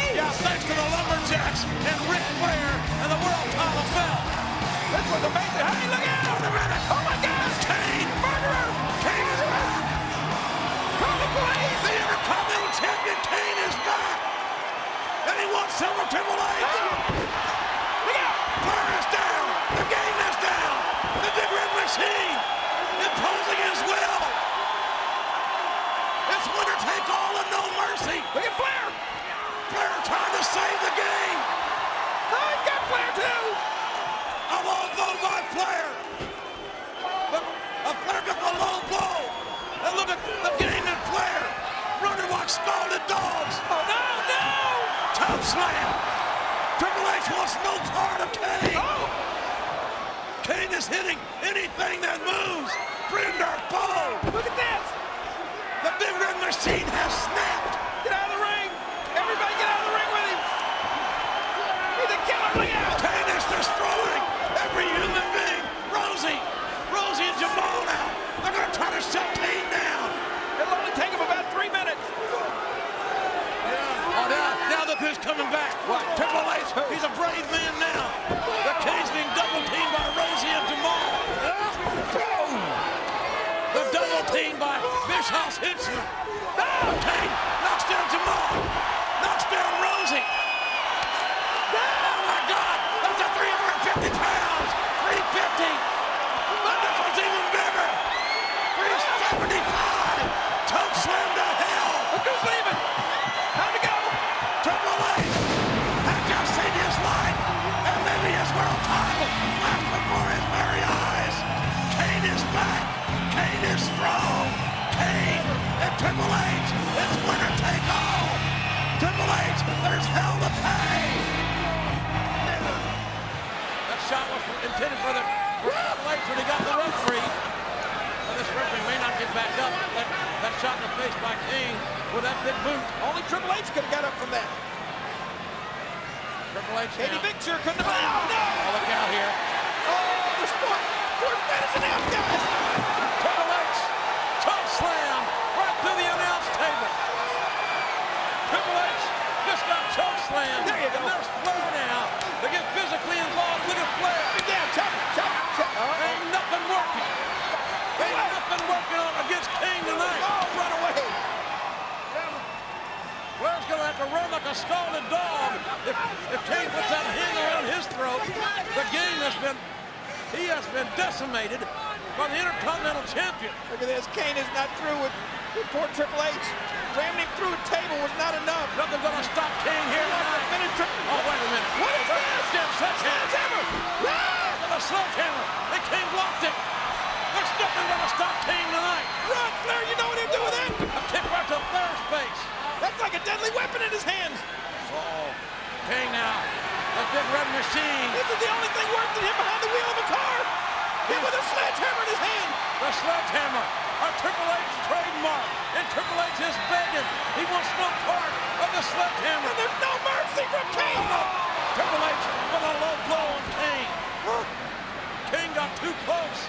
H. Yeah, thanks to the Lumberjacks and Ric Flair and the world title belt. This was amazing. Hey, look out. Wait a minute. Oh, my God. Kane. Murderer. Kane is back. Call the police. The Intercontinental Champion Kane is back. And he wants Silver Triple H. Look out. Flair is down. The game is down. The Big Red Machine imposing his will. It's winner take all and no mercy. Look at Flair. Flair trying to save the game. Oh, he got Flair, too. A low blow by Flair. But Flair got the low blow. And look at the game in Flair. Running like scalded dogs. Oh, no, no. Toe slam. Triple H wants no part of Kane. Oh. Kane is hitting anything that moves. Friend or foe. Look at this. The Big Red Machine has snapped. Get out of the ring. Everybody get out of the ring with him. He's a killer. Look out. Kane is destroying every human being. Rosie and Jamal now. They're going to try to shut Kane down. It'll only take him about 3 minutes. Oh, now look who's coming back. What? Triple H. He's a brave man now. The Kane's being double teamed by Rosie and Jamal. The double team by Bischoff's Hitchner. Kane knocks down Jamal. Knocks down Rosie. Oh my God. That's a 350 pounds. 350. But this one's even bigger. 375. Choke slam to hell. Look who's leaving. Time to go. Triple H had just seen his life and maybe his world title flash before his very eyes. Kane is back. Kane is strong. Kane and Triple H. It's winner take all. Triple H, there's hell to pay. That shot was intended for Triple H when he got the referee. Well, this referee may not get back up. That shot in the face by Kane with that big boot. Only Triple H could have got up from that. Triple H Katie now. Vick sure couldn't have. Oh, no. Oh, look out here. Oh, the sport. Sports medicine out, guys. Triple H, choke slam right through the announce table. Triple H just got choke slammed. There you go. And there's Flair now to get physically involved. Look at Flair. Yeah, chop. Ain't nothing working. Ain't nothing working on against Kane tonight. Oh, run away. Flair's going to have to run like a scalded dog if Kane puts that hand around his throat. The game has been decimated by the Intercontinental Champion. Look at this. Kane is not through with poor Triple H. Ramming him through a table was not enough. Nothing's going to stop Kane here tonight. Oh, wait a minute. What is this? Sledgehammer. The sledgehammer. And Kane blocked it. There's nothing going to stop Kane tonight. Run, Flair. You know what he'll do with that? A kick right to Flair's face. That's like a deadly weapon in his hands. Uh-oh. Kane now. The Big Red Machine. This is the only thing worse than him behind the wheel of a car. Him with a sledgehammer in his hand. The sledgehammer. A Triple H trademark. And Triple H is begging. He wants no part of the sledgehammer. And there's no mercy from Kane. Oh, no. Triple H with a low blow on Kane. Kane got too close.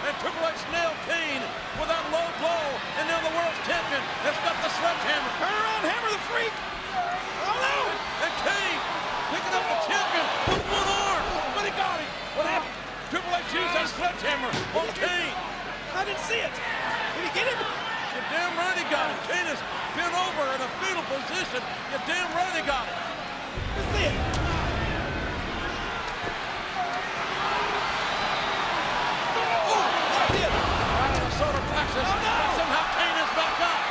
And Triple H nailed Kane with that low blow. And now the world's champion has got the sledgehammer. Turn around, hammer the freak. Oh, no. And Kane picking up the champion with one arm. But he got him. What happened? Triple H used that sledgehammer on Kane. I didn't see it. Did he get him? You're damn right he got him. Kane is bent over in a fetal position. You're damn right he got him. Let's see it. Solar plexus. Oh, no. And somehow Kane is back up.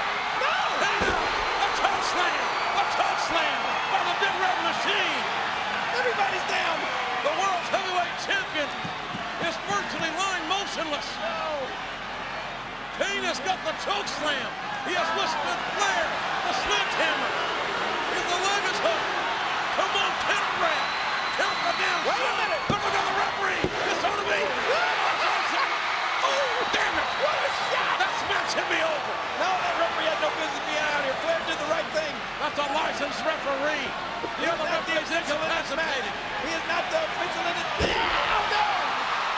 No. Kane, a toe slam. A toe slam by the Big Red Machine. Everybody's down. The world's heavyweight champion is virtually lying motionless. Kane has got the choke slam. He has whispered Flair, the sledgehammer. The leg is hooked. Come on, count grab. Count again. Wait a minute. Look at the referee. It's on to me. That's a licensed referee. The other referees incapacitated. He is not the official in it. Oh, no!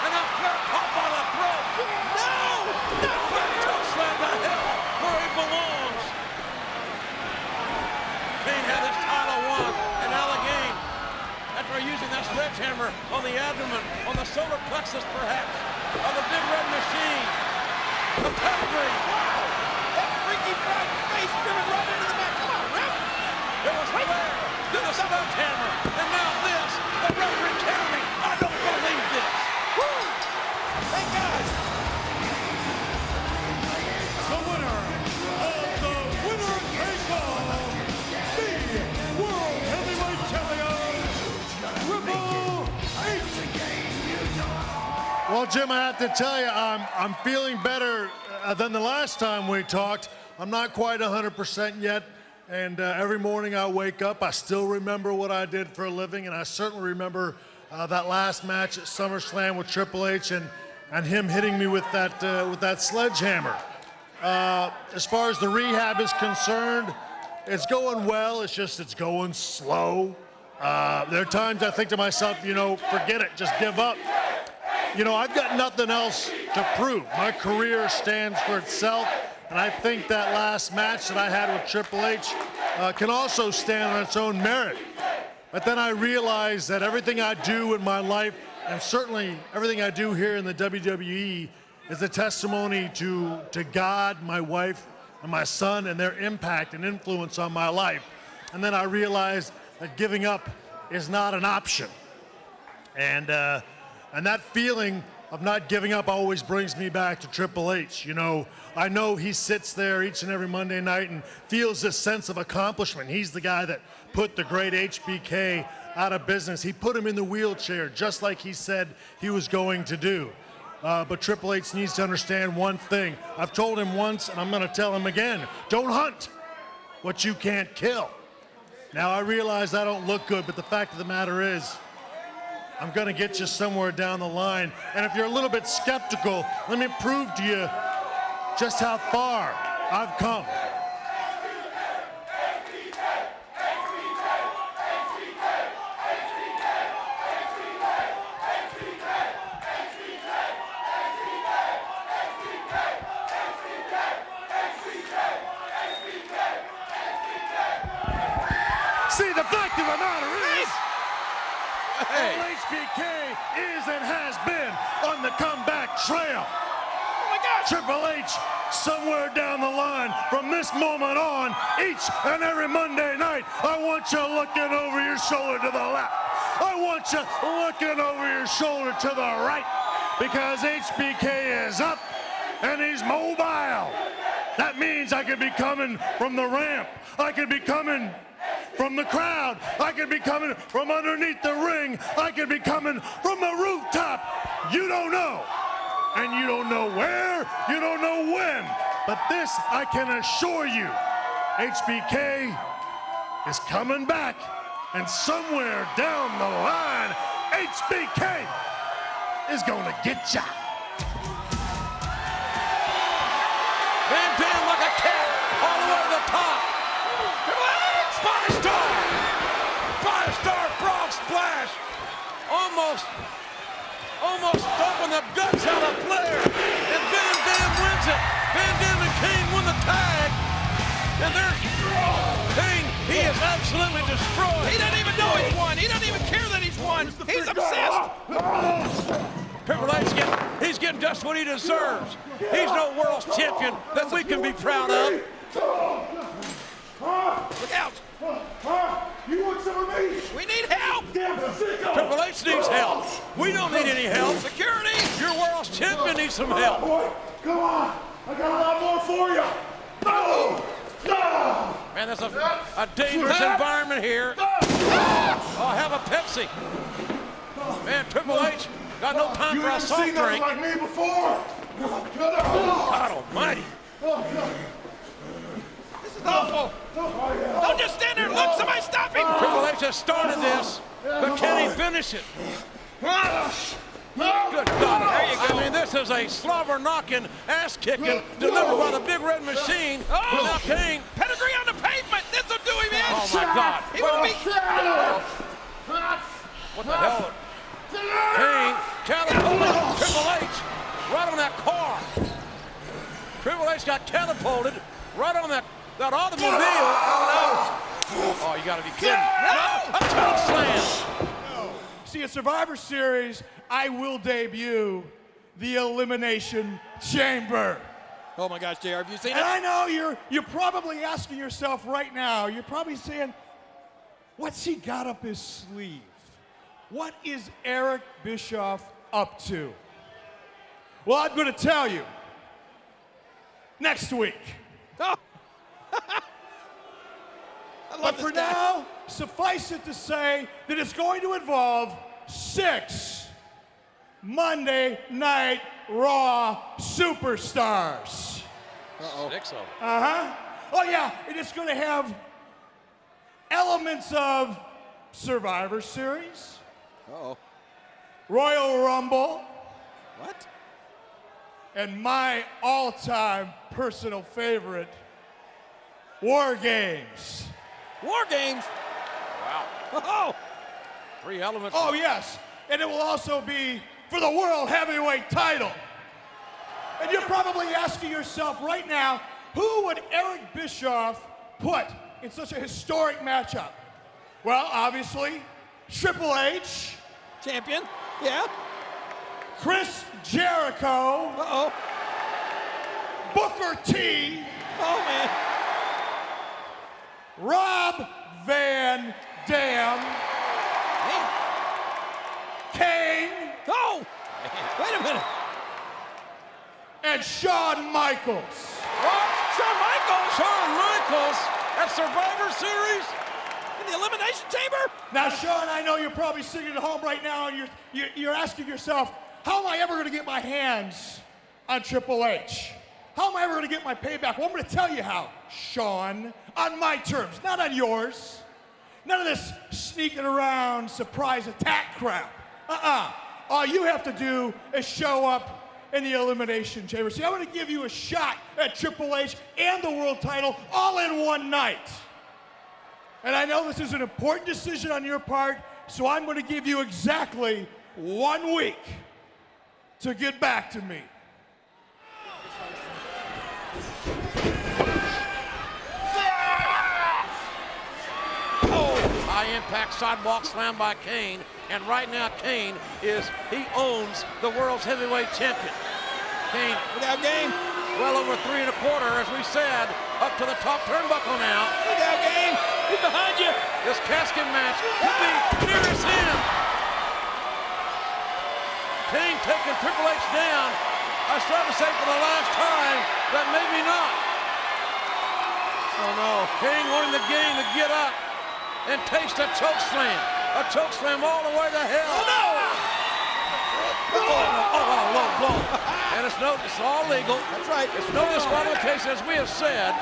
And now Flair caught by the throat. No! Not Flair choke slam to hell where he belongs. Kane had his title won in Allegheny after using that sledgehammer on the abdomen, on the solar plexus perhaps, of the Big Red Machine. The pedigree. Wow! That freaky front face driven right into the back. Come on, ref! It was Flair to the sledgehammer, and now this, the referee counting. I don't believe this. Woo! Thank God! The winner of the winner take all, the World Heavyweight Champion, Triple H. Well, Jim, I have to tell you, I'm feeling better than the last time we talked. I'm not quite 100% yet, and every morning I wake up, I still remember what I did for a living, and I certainly remember that last match at SummerSlam with Triple H and him hitting me with that sledgehammer. As far as the rehab is concerned, it's going well. It's going slow. There are times I think to myself, forget it, just give up. I've got nothing else to prove. My career stands for itself, and I think that last match that I had with Triple H can also stand on its own merit. But then I realized that everything I do in my life, and certainly everything I do here in the WWE, is a testimony to God, my wife, and my son, and their impact and influence on my life. And then I realized that giving up is not an option. And that feeling of not giving up always brings me back to Triple H. I know he sits there each and every Monday night and feels this sense of accomplishment. He's the guy that put the great HBK out of business. He put him in the wheelchair just like he said he was going to do. But Triple H needs to understand one thing. I've told him once, and I'm going to tell him again. Don't hunt what you can't kill. Now, I realize I don't look good, but the fact of the matter is, I'm going to get you somewhere down the line. And if you're a little bit skeptical, let me prove to you just how far I've come. See, the fact of the matter is, HBK is and has been on the comeback trail. Oh my God! Triple H, somewhere down the line, from this moment on, each and every Monday night, I want you looking over your shoulder to the left. I want you looking over your shoulder to the right, because HBK is up and he's mobile. That means I could be coming from the ramp. I could be coming from the crowd. I could be coming from underneath the ring. I could be coming from the rooftop. You don't know. And you don't know where, you don't know when. But this I can assure you, HBK is coming back. And somewhere down the line, HBK is gonna get ya. Van Dam like a cat all the way to the top. Five-star frog splash. Almost stomping the guts out of Flair. And Van Dam wins it. Van Dam and Kane win the tag. And there's Kane. He is absolutely destroyed. He doesn't even know he's won. He doesn't even care that he's won. He's obsessed. Triple H he's getting just what he deserves. He's no world champion that we can be proud of. Look out. You want some of me? We need help. Triple H needs help. We don't need any help. Security. Your world champion needs some help. Boy, come on. I got a lot more for you. No! No! Man, that's a dangerous environment here. Oh, have a Pepsi. Man, Triple H got no time for a soft You ever seen drink. nothing like me before? God almighty. This is awful. Don't just stand there and look. Somebody stop him. Triple H has started this, but can he finish it? Good God. There you go. I mean, this is a slobber-knocking, ass-kicking delivered by the Big Red Machine. Oh. Now Kane. Pedigree on the pavement. This will do him in. Oh, my God. He will be. What the hell? Kane catapulted Triple H right on that car. Triple H got catapulted right on that automobile. Oh, you got to be kidding. No! A choke slam. No. See, at Survivor Series, I will debut the Elimination Chamber. Oh my gosh, JR, have you seen And it? I know you're probably asking yourself right now, you're probably saying, what's he got up his sleeve? What is Eric Bischoff up to? Well, I'm going to tell you. Next week. Oh. But for now, suffice it to say that it's going to involve 6 Monday Night Raw superstars. Uh-oh. 6 of them. Uh-huh. Oh, yeah, and it's going to have elements of Survivor Series. Uh-oh. Royal Rumble. What? And my all-time personal favorite, War Games. War Games? Wow. Oh! 3 elements. Oh, yes. And it will also be for the World Heavyweight title. And you're probably asking yourself right now, who would Eric Bischoff put in such a historic matchup? Well, obviously, Triple H. Champion, yeah. Chris Jericho. Uh-oh. Booker T. Oh, man. Rob Van Dam. Hey. Kane. Oh! Wait a minute. And Shawn Michaels. What? Shawn Michaels? Shawn Michaels at Survivor Series? In the Elimination Chamber? Now, Shawn, I know you're probably sitting at home right now and you're asking yourself, how am I ever going to get my hands on Triple H? How am I ever going to get my payback? Well, I'm going to tell you how, Shawn, on my terms, not on yours. None of this sneaking around, surprise attack crap. All you have to do is show up in the Elimination Chamber. See, I'm going to give you a shot at Triple H and the world title all in one night. And I know this is an important decision on your part, so I'm going to give you exactly 1 week to get back to me. High impact sidewalk slam by Kane. And right now Kane he owns the world's heavyweight champion. Kane, without game. Well over 3 1/4, as we said, up to the top turnbuckle now. Without game. He's behind you. This casket match could be nearest him. Kane taking Triple H down. I started to say for the last time that maybe not. Oh no. Kane wanting the game to get up and taste a choke slam. A choke slam all the way to hell. Oh no! Low blow. And it's all legal. That's right. It's no disqualification, as we have said.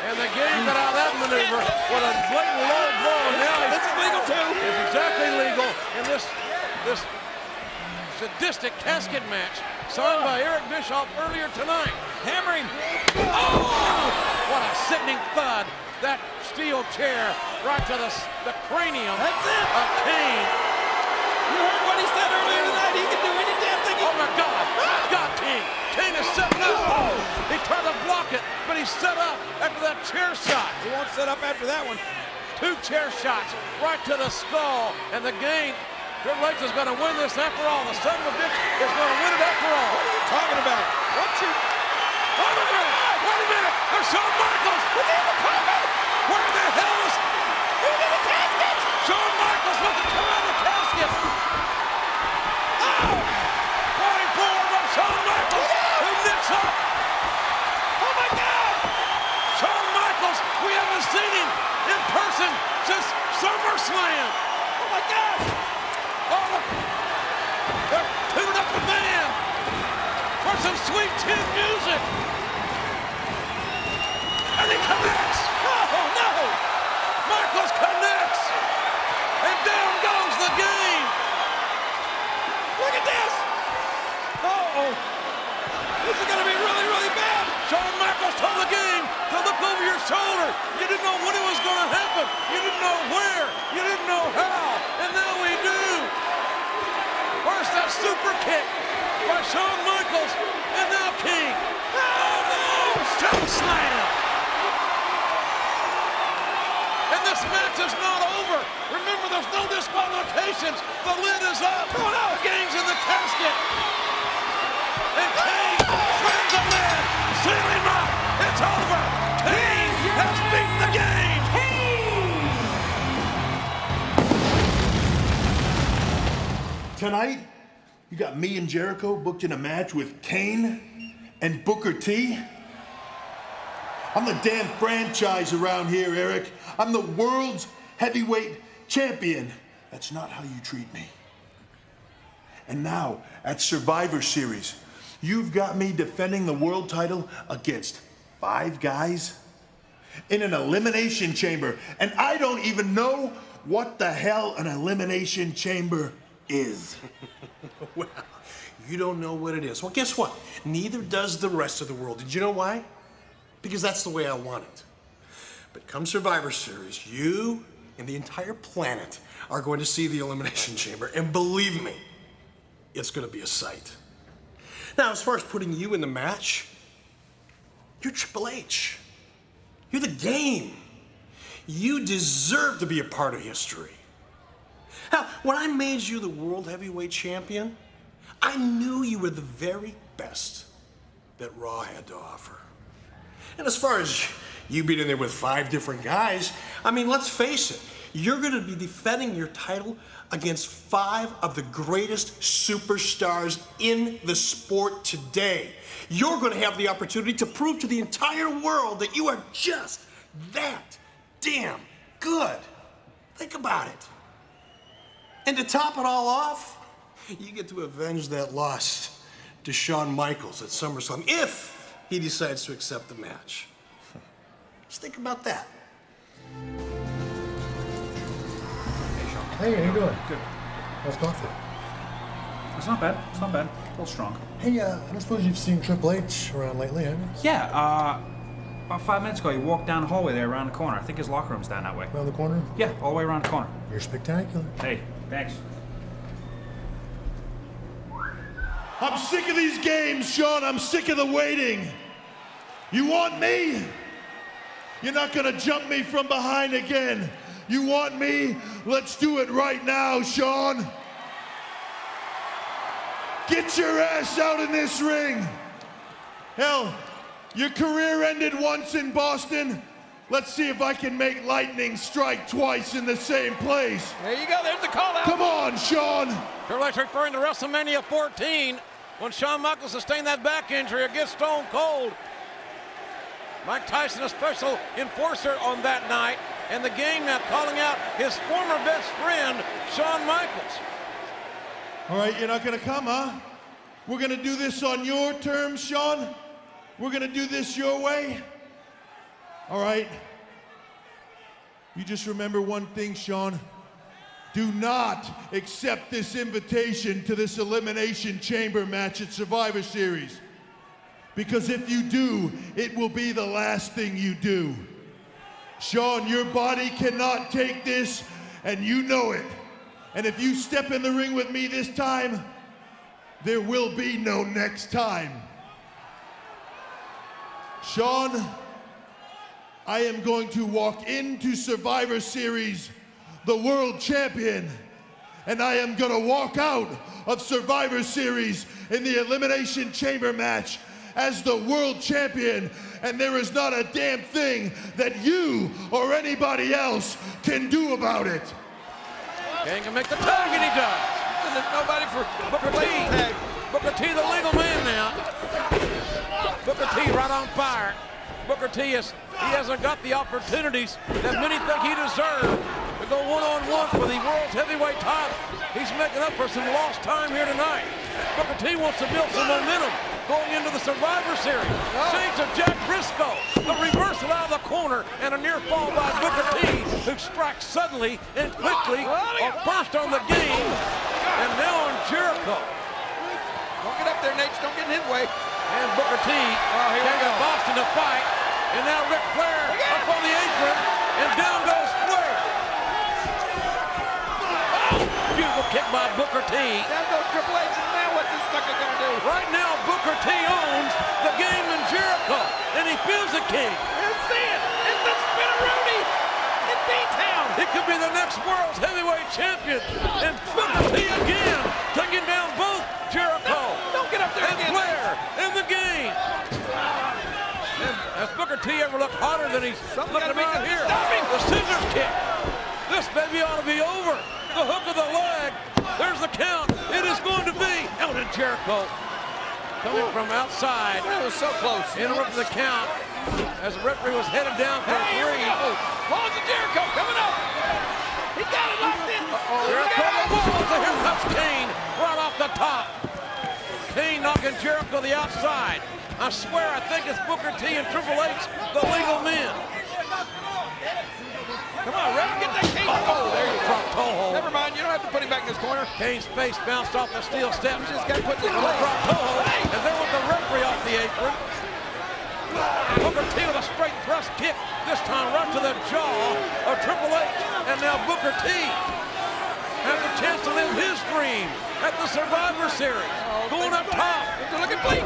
And the game got out of that maneuver with a blatant low blow. And now this is legal too. It's exactly legal in this sadistic casket match signed by Eric Bischoff earlier tonight. Hammering. Oh! What a sickening thud. That steel chair right to the cranium of Kane. You heard what he said earlier tonight. He can do any damn thing. Oh my God! God, Kane! Kane is setting up. Oh. He tried to block it, but he's set up after that chair shot. He won't set up after that one. 2 chair shots right to the skull, and the game. Triple H is going to win this after all. The son of a bitch is going to win it after all. What are you talking about? What's your... Wait a minute! Wait a minute! There's Shawn Michaels! Within the coffin! Where the hell is... Who's in the casket? Shawn Michaels looking to come out of the casket! Oh! 44 by Shawn Michaels! Who nicks up? Oh my God! Shawn Michaels! We haven't seen him in person since SummerSlam! Oh my God! Oh! They're tuning up the band for some sweet chin music! And he connects! Oh no! Michaels connects! And down goes the game! Look at this! Uh-oh! This is gonna be really, really bad! Shawn Michaels told the game to look over your shoulder. You didn't know when it was going to happen. You didn't know where. You didn't know how. And now we do. First that super kick by Shawn Michaels, and now King. Oh no! Choke slam. And this match is not over. Remember, there's no disqualifications. The lid is up. Oh no! The game's in the casket. And Kane slams the lid. Sealing up. It's over. Kane has beaten the game. Tonight, you got me and Jericho booked in a match with Kane and Booker T. I'm the damn franchise around here, Eric. I'm the world's heavyweight champion. That's not how you treat me. And now, at Survivor Series, you've got me defending the world title against 5 guys in an elimination chamber. And I don't even know what the hell an elimination chamber is. Well, you don't know what it is. Well, guess what? Neither does the rest of the world. Did you know why? Because that's the way I want it. But come Survivor Series, you and the entire planet are going to see the Elimination Chamber. And believe me, it's going to be a sight. Now, as far as putting you in the match, you're Triple H. You're the game. You deserve to be a part of history. Now, when I made you the World Heavyweight Champion, I knew you were the very best that Raw had to offer. And as far as you being in there with 5 different guys, I mean, let's face it, you're going to be defending your title against 5 of the greatest superstars in the sport today. You're going to have the opportunity to prove to the entire world that you are just that damn good. Think about it. And to top it all off, you get to avenge that loss to Shawn Michaels at SummerSlam if he decides to accept the match. Just think about that. Hey, how you doing? Good. How's coffee? It's not bad. It's not bad. A little strong. Hey, I don't suppose you've seen Triple H around lately, have you? Yeah, about 5 minutes ago, he walked down the hallway there around the corner. I think his locker room's down that way. Around the corner? Yeah, all the way around the corner. You're spectacular. Hey, thanks. I'm sick of these games, Sean. I'm sick of the waiting. You want me? You're not gonna jump me from behind again. You want me? Let's do it right now, Sean. Get your ass out in this ring. Hell, your career ended once in Boston. Let's see if I can make lightning strike twice in the same place. There you go. There's the call out. Come on, Sean. Triple H referring to WrestleMania 14 when Shawn Michaels sustained that back injury against Stone Cold. Mike Tyson, a special enforcer on that night, and the game now calling out his former best friend, Shawn Michaels. All right, you're not gonna come, huh? We're gonna do this on your terms, Sean? We're gonna do this your way? All right. You just remember one thing, Sean. Do not accept this invitation to this Elimination Chamber match at Survivor Series. Because if you do, it will be the last thing you do. Sean, your body cannot take this, and you know it. And if you step in the ring with me this time, there will be no next time. Sean, I am going to walk into Survivor Series the world champion, and I am gonna walk out of Survivor Series in the Elimination Chamber match as the world champion, and there is not a damn thing that you or anybody else can do about it. Kane can make the tag, and he does. And there's nobody for Booker T. Booker T, the legal man now. Booker T right on fire. Booker T he hasn't got the opportunities that many think he deserves to go one-on-one for the world's heavyweight title. He's making up for some lost time here tonight. Booker T wants to build some momentum going into the Survivor Series. Shades of Jack Briscoe, a reversal out of the corner, and a near fall by Booker T, who strikes suddenly and quickly, a burst on the game, and now on Jericho. Don't get up there, Nate. Don't get in his way. And Booker T taking Boston to fight, And now Ric Flair up on the apron, and down goes Flair. Beautiful kick by Booker T. Down goes Triple H, and now what's this sucker gonna do? Right now, Booker T owns the game in Jericho, and he feels the king. Let's see it. It's the Spinneroonie in B-Town. He could be the next world's heavyweight champion. And Booker T again, taking down both Jericho Don't get up there and again. Flair in the game. And has Booker T ever looked hotter than he's looking right here? Stop him. The scissors kick. This baby ought to be over. The hook of the leg. There's the count. It is going to be out in Jericho. Coming from outside. That was so close. Interrupting the count as the referee was headed down for Hey, here we 3. go. Balls of Jericho coming up. He got it locked in. Jericho the balls, and here comes Kane right off the top. Kane knocking Jericho the outside. I swear I think it's Booker T and Triple H, the legal men. Come on, ref, get that Kane. Oh, there you go. Front toe hold. Never mind, you don't have to put him back in this corner. Kane's face bounced off the steel steps. You just got to put this Front leg. toe hold. And there with the referee off the apron. Booker T with a straight thrust kick, this time right to the jaw of Triple H. And now Booker T has a chance to live his dream at the Survivor Series. Going up top. They're looking bleak.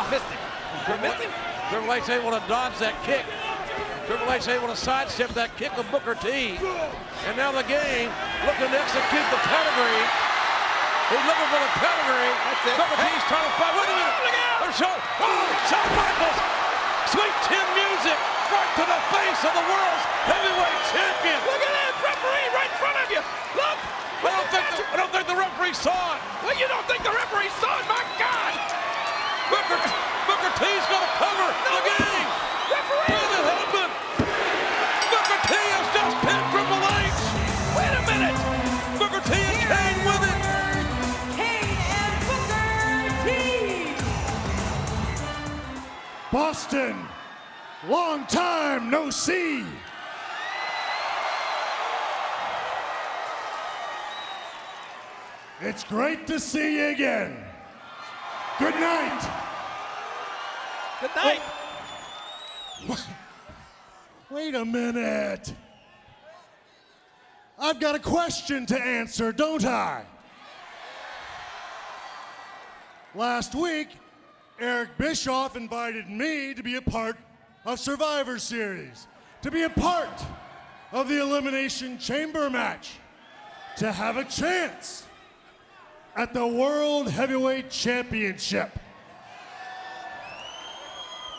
Missed him. Missed him. Triple H able to dodge that kick. Triple H able to sidestep that kick of Booker T. And now the game looking to execute the pedigree. He's looking for the pedigree. That's it. Booker T's trying to fight. Wait a minute. Look out. There's Shawn Michaels. Sweet Chin music right to the face of the world's heavyweight champion. Look at that referee right in front of you. Look. I don't think the referee saw it. Well, you don't think the referee saw it? My God. Booker T's going to cover the game. Referee. Will it happen? Booker T has just pinned Triple H. Wait a minute. Booker T and Kane with it. Kane and Booker T. Boston, long time no see. It's great to see you again. Good night. Good night. Wait a minute. I've got a question to answer, don't I? Last week, Eric Bischoff invited me to be a part of Survivor Series, to be a part of the Elimination Chamber match, to have a chance at the World Heavyweight Championship.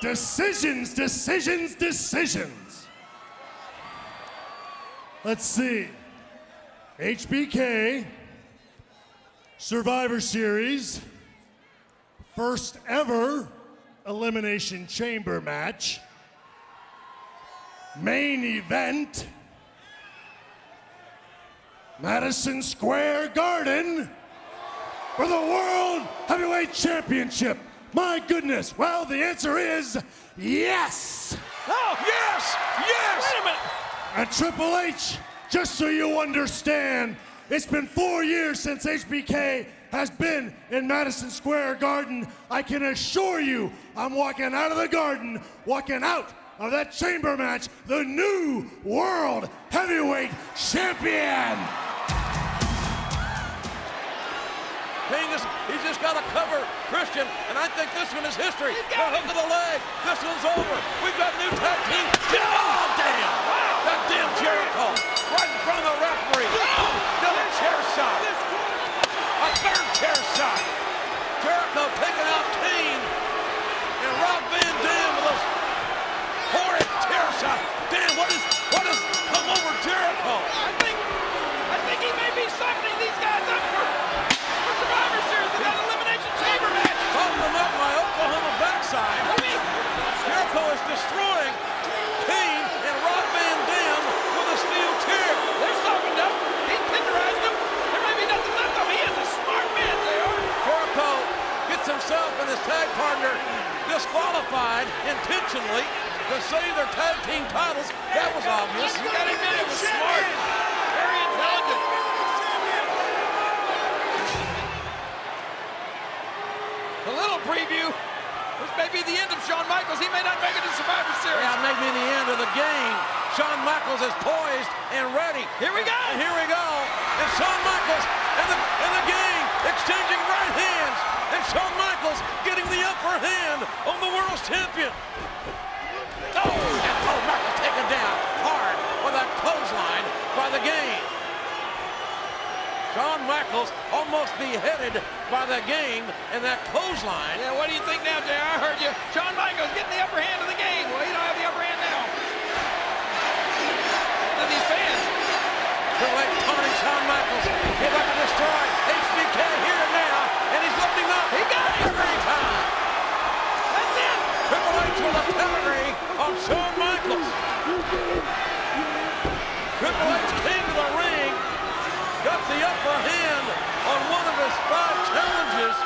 Decisions, decisions, decisions. Let's see. HBK, Survivor Series, first ever Elimination Chamber match, main event, Madison Square Garden for the World Heavyweight Championship. My goodness. Well, the answer is yes. Oh, Yes! Yes! wait a minute. And Triple H, just so you understand, it's been 4 years since HBK has been in Madison Square Garden. I can assure you, I'm walking out of the garden, walking out of that chamber match, the new World Heavyweight Champion. He's just got to cover Christian, and I think this one is history. The hook of the leg. This one's over. We've got new tag team. Oh, damn! That damn Jericho right in front of the referee. Another chair shot. A third chair shot. Jericho taking out Kane, and Rob Van Dam with those horrid chair shots. Damn, what has come over Jericho? I think he may be softening these guys up for Survivor Series. They got an Elimination Chamber match. Soften them up by Oklahoma backside. Jericho is destroying Kane and Rob Van Dam with a steel chair. They're softened up. He tenderized them. There may be nothing left of him. He is a smart man, JR. Jericho gets himself and his tag partner disqualified intentionally to save their tag team titles. That was obvious. You got to admit it was smart. Very intelligent. A little preview. This may be the end of Shawn Michaels. He may not make it to Survivor Series. Yeah, maybe the end of the game. Shawn Michaels is poised and ready. Here we go. And here we go. And Shawn Michaels and the game exchanging right hands. And Shawn Michaels getting the upper hand on the world's champion. Oh, and Michaels taken down hard with that clothesline by the game. Shawn Michaels almost beheaded by the game and that clothesline. Yeah, what do you think now, JR? I heard you. Shawn Michaels getting the upper hand of the game. Well, he don't have the upper hand now. And these fans. Triple H taunting Shawn Michaels. He'd like to destroy HBK here and now, and he's lifting up. He got it every time. That's it. Triple H with a pedigree on Shawn Michaels. Triple H came to the ring, got the upper hand on one of his 5 challengers.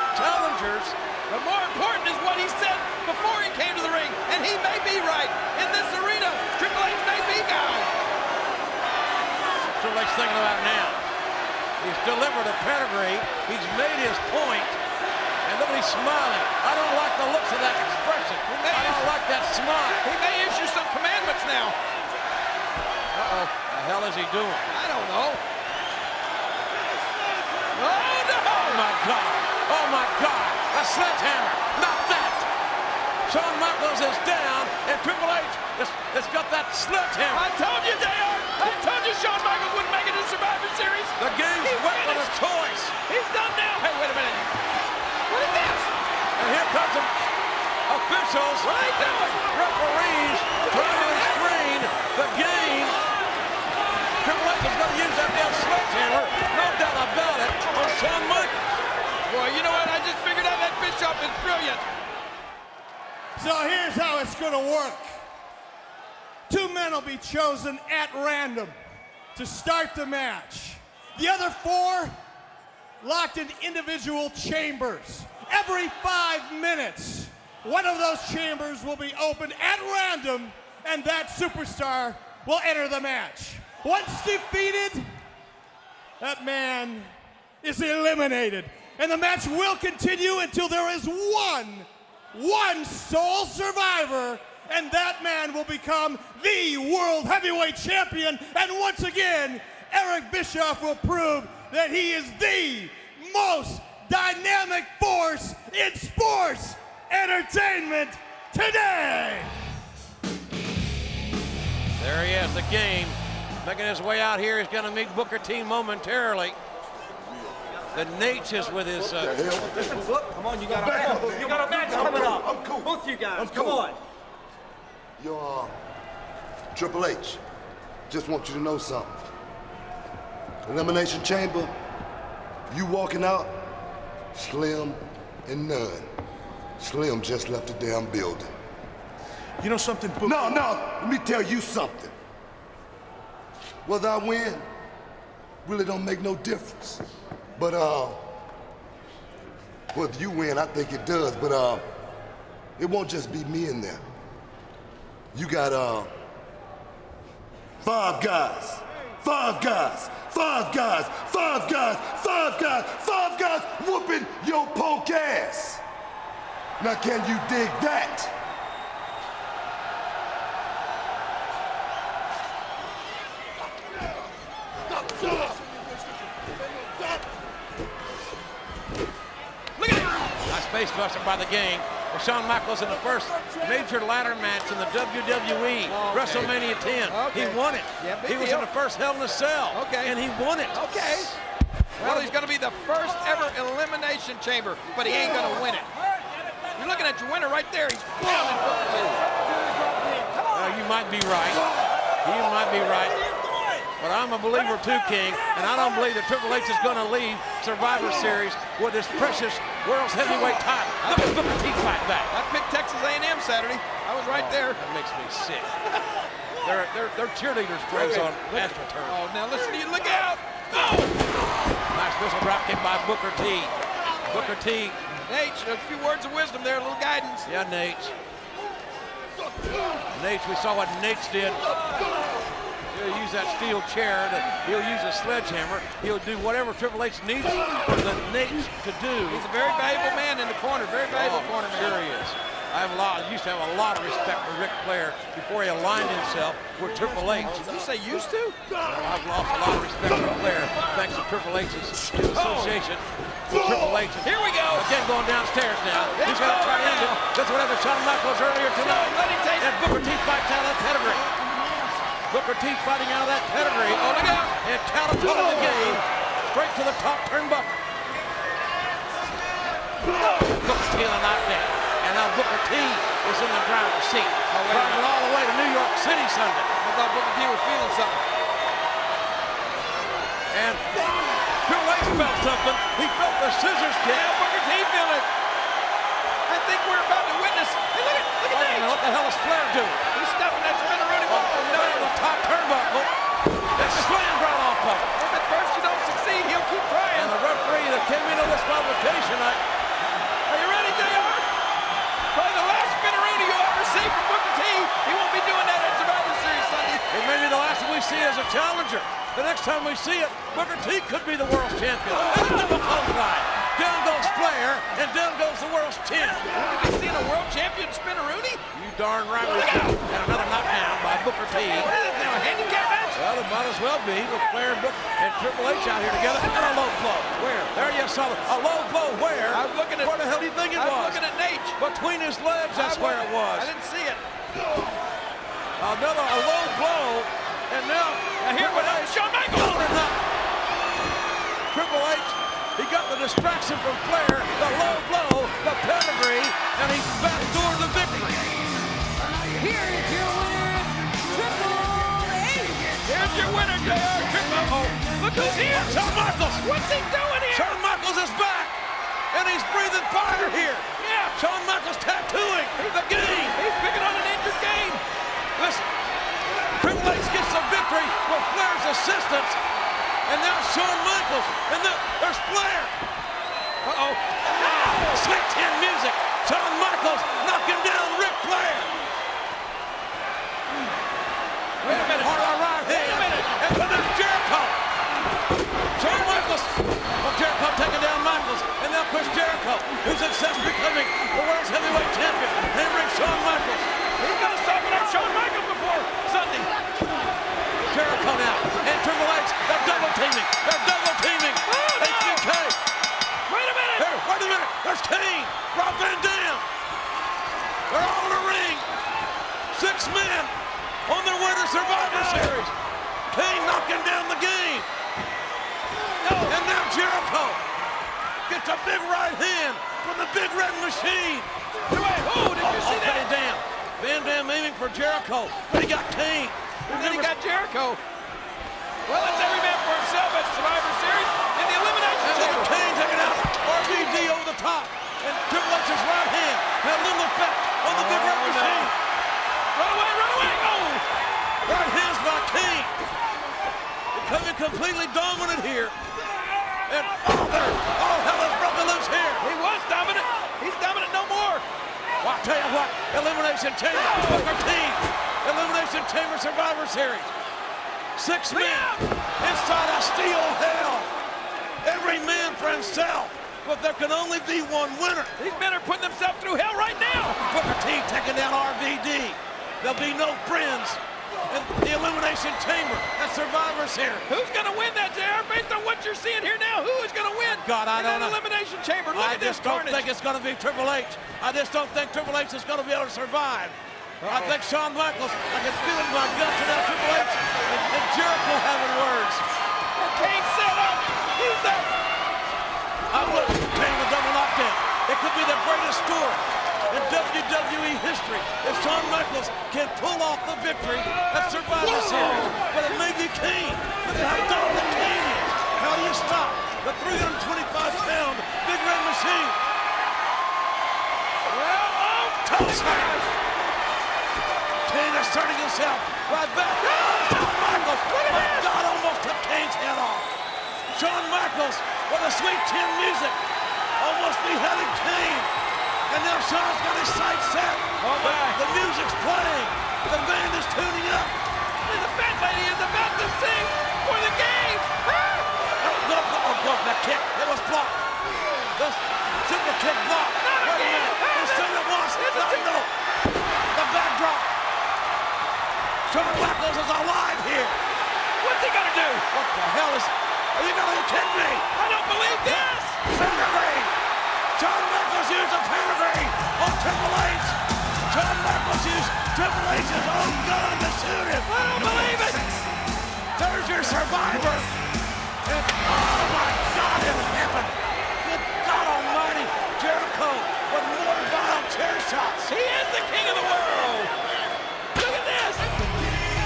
But more important is what he said before he came to the ring, and he may be right. In this arena, Triple H may be God. Triple H thinking about it now. He's delivered a pedigree. He's made his point, and look, he's smiling. I don't like the looks of that expression. I don't like that smile. He may issue some commandments now. Uh-oh. The hell is he doing? I don't know. Oh, no! Oh, my God. Oh, my God. A sledgehammer. Not that. Shawn Michaels is down, and Triple H has got that sledgehammer. I told you, JR. I told you Shawn Michaels wouldn't make it to Survivor Series. The game's weapon of choice. He's done now. Hey, wait a minute. What is this? And here comes some officials. Right now. Referees trying to restrain the game. Triple H is going to use that damn sledgehammer. No doubt about it on Shawn Michaels. Boy, you know what? I just figured out that Bischoff is brilliant. So here's how it's going to work. 2 men will be chosen at random to start the match. The other 4 locked in individual chambers. Every 5 minutes, one of those chambers will be opened at random, and that superstar will enter the match. Once defeated, that man is eliminated. And the match will continue until there is one sole survivor, and that man will become the World Heavyweight Champion. And once again, Eric Bischoff will prove that he is the most dynamic force in sports entertainment today. There he is, the game. Making his way out here. He's going to meet Booker T momentarily. The Nate is with his... Listen, look, come on, you got a match coming up. I'm cool. Both you guys, I'm cool. come on. Yo, Triple H, just want you to know something. Elimination Chamber, you walking out, Slim and none. Slim just left the damn building. You know something, Booker? No, let me tell you something. Whether I win really don't make no difference. But, whether you win, I think it does, but, it won't just be me in there. You got, 5 guys. 5 guys. 5 guys. 5 guys. 5 guys. 5 guys whooping your punk ass. Now, can you dig that? Nice face buster by the game. Well, Shawn Michaels in the first major ladder match in the WWE, WrestleMania 10. He won it. Yeah, he was in the first Hell in a Cell, and he won it. Okay. Well, he's going to be the first ever Elimination Chamber, but he ain't going to win it. You're looking at your winner right there. He's pounding Booker T. Well, you might be right. You might be right. But I'm a believer too, King, and I don't believe that Triple H is going to leave Survivor Series with his precious World's Heavyweight title. Look at Booker T fight back. I picked Texas A&M Saturday. I was right there. That makes me sick. They're cheerleaders' drills on AstroTurf. Oh, now listen to you. Look out. Oh! Nice whistle drop kick by Booker T. Booker T. Nate, a few words of wisdom there, a little guidance. Yeah, Nate. Nate, we saw what Nate did. He'll use that steel chair. He'll use a sledgehammer. He'll do whatever Triple H needs the Nate to do. He's a very valuable man in the corner. Very valuable corner man. Sure he is. I used to have a lot of respect for Ric Flair before he aligned himself with Triple H. Did you say used to? I've lost a lot of respect for Flair thanks to Triple H's association with Triple H. Here we go. Again going downstairs now. He's going to try to end it. That's what happened to Shawn Michaels earlier tonight. And Booker T fights out of that pedigree. Booker T fighting out of that pedigree. Oh, look out. And catapulting the game straight to the top turnbuckle. Booker T in a knockdown. And now Booker T is in the driver's seat. Driving all the way to New York City Sunday. I thought Booker T was feeling something. And Triple H felt something. He felt the scissors kick. Yeah, Booker T feel it. I think we're about to witness. Hey, look at Nate. What the hell is Flair doing? He's stuffing that spinneroonie. Oh, no, the top turnbuckle. That's slammed right off of him. If at first you don't succeed, he'll keep trying. And the referee that came into this provocation, are you ready, JR? Probably the last spinneroonie you'll ever see from Booker T. He won't be doing that at Survivor Series Sunday. It may be the last one we see as a challenger. The next time we see it, Booker T could be the world's champion. And the double clothesline. Down goes Flair, and down goes the world's champ. Could we see a world champion spinneroonie? You darn right we do. And another knockdown by Booker T. What is it now, a handicap match? Well, it might as well be with Flair and Triple H out here together. And a low blow. Where? There you saw it. A low blow where? I was looking at. Where the hell do you think it was? I was looking at Nate. Between his legs, that's where it was. I didn't see it. Another a low blow. And now here what happened? Shawn Michaels. Triple H, he got the distraction from Flair, the low blow, the pedigree, and he backdoored the victory. Here is your winner, Triple H. Here's your winner, JR. Triple. Look who's here. Shawn Michaels. What's he doing here? Shawn Michaels is back, and he's breathing fire here. Yeah. Shawn Michaels tattooing the game. He's picking on an injured game. Listen, Triple H gets the victory with Flair's assistance. And now Shawn Michaels, and there's Flair. Uh-oh. Sweet 10 music. Shawn Michaels knocking down Ric Flair. Wait a minute. Hard on right hand. Wait a minute. And then Jericho. Shawn Michaels. Well, Jericho taking down Michaels. And now Chris Jericho, who's success becoming the world's heavyweight champion. Hammering Shawn Michaels. He's going to soften up Shawn Michaels before Sunday. Jericho now. And Triple H. They're double teaming. They're double teaming. Oh, no. HBK. Wait a minute. Here, wait a minute. There's Kane. Rob Van Dam. They're all in the ring. 6 men on their way to Survivor Series. Kane knocking down the game. No. And now Jericho gets a big right hand from the Big Red Machine. Oh, did you see that? Van Dam. Van Dam aiming for Jericho, but he got Kane. And then he got Jericho. Well, it's every man for himself at Survivor Series in the Elimination Chamber. Kane taking out RVD over the top. And Triple H's right hand had little effect on the Big Red Machine. Run away, run away. Oh! Right hands by Kane. Becoming completely dominant here. And all hell is broken loose here. He was dominant. He's dominant no more. Well, I'll tell you what, Elimination Chamber, Booker T, Elimination Chamber Survivor Series. 6 men inside a steel hell. Every man for himself, but there can only be one winner. These men are putting themselves through hell right now. Booker T taking down RVD. There'll be no friends in the Elimination Chamber at Survivor Series. Who's going to win that, JR? Based on what you're seeing here now, who is going to win? God, I don't know. Elimination Chamber. Look I at this just don't carnage. think it's going to be Triple H. I just don't think Triple H is going to be able to survive. I think Shawn Michaels, I can feel it in my guts, and now Triple H and Jericho having words. Kane set up. He's up. I would Kane a double knockdown. It could be the greatest story in WWE history if Shawn Michaels can pull off the victory at Survivor Series. But it may be Kane. Look at how dominant Kane is. How do you stop the 325-pound Big Red Machine? Well, oh, toe smash. Kane asserting himself right back. Shawn Michaels, my God, almost took Kane's head off. Shawn Michaels with the sweet chin music almost beheaded Kane. And now Shawn's got his sights set. Oh my. The music's playing. The band is tuning up. And the fat lady is about to sing for the game. Look, that kick. It was blocked. The super kick blocked. Not Wait a again. minute. He's seen it once. No. Shawn Michaels is alive here. What's he gonna do? What the hell is... Are you gonna kid me? I don't believe this! Pedigree! Shawn Michaels used a pedigree on Triple H. Shawn Michaels used Triple H's own gun to shoot him. I don't believe it! There's your survivor. And oh my God in heaven. Good God Almighty. Jericho with more vile chair shots. He is the king of the world! Look at this!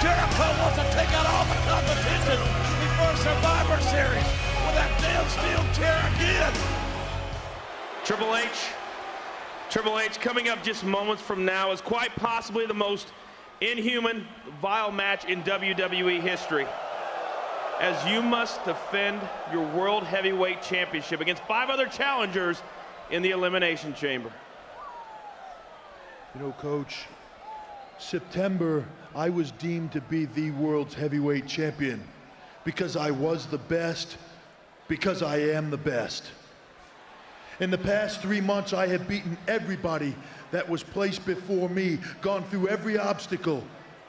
Jericho wants to take out all the competition before Survivor Series with that damn steel chair again. Triple H coming up just moments from now is quite possibly the most inhuman, vile match in WWE history, as you must defend your World Heavyweight Championship against 5 other challengers in the Elimination Chamber. You know, Coach, September, I was deemed to be the world's heavyweight champion because I was the best, because I am the best. In the past 3 months, I have beaten everybody that was placed before me, gone through every obstacle.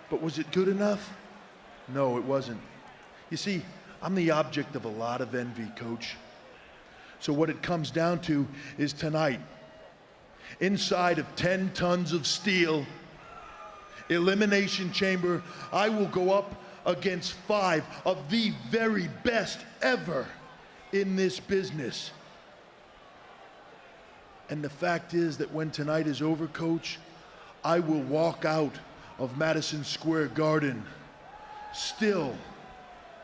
But was it good enough? No, it wasn't. You see, I'm the object of a lot of envy, Coach. So what it comes down to is tonight, inside of 10 tons of steel, Elimination Chamber, I will go up against 5 of the very best ever in this business. And the fact is that when tonight is over, Coach, I will walk out of Madison Square Garden still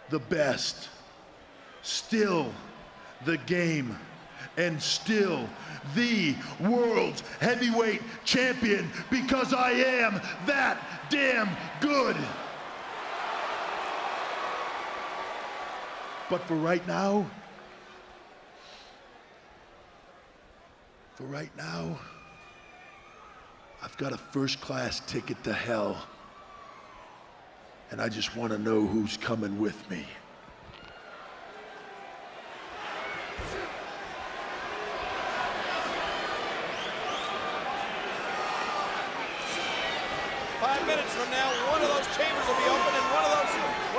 the best, still the game, and still the world's heavyweight champion because I am that damn good. But for right now, I've got a first-class ticket to hell, and I just want to know who's coming with me. From now, one of those chambers will be open, and one of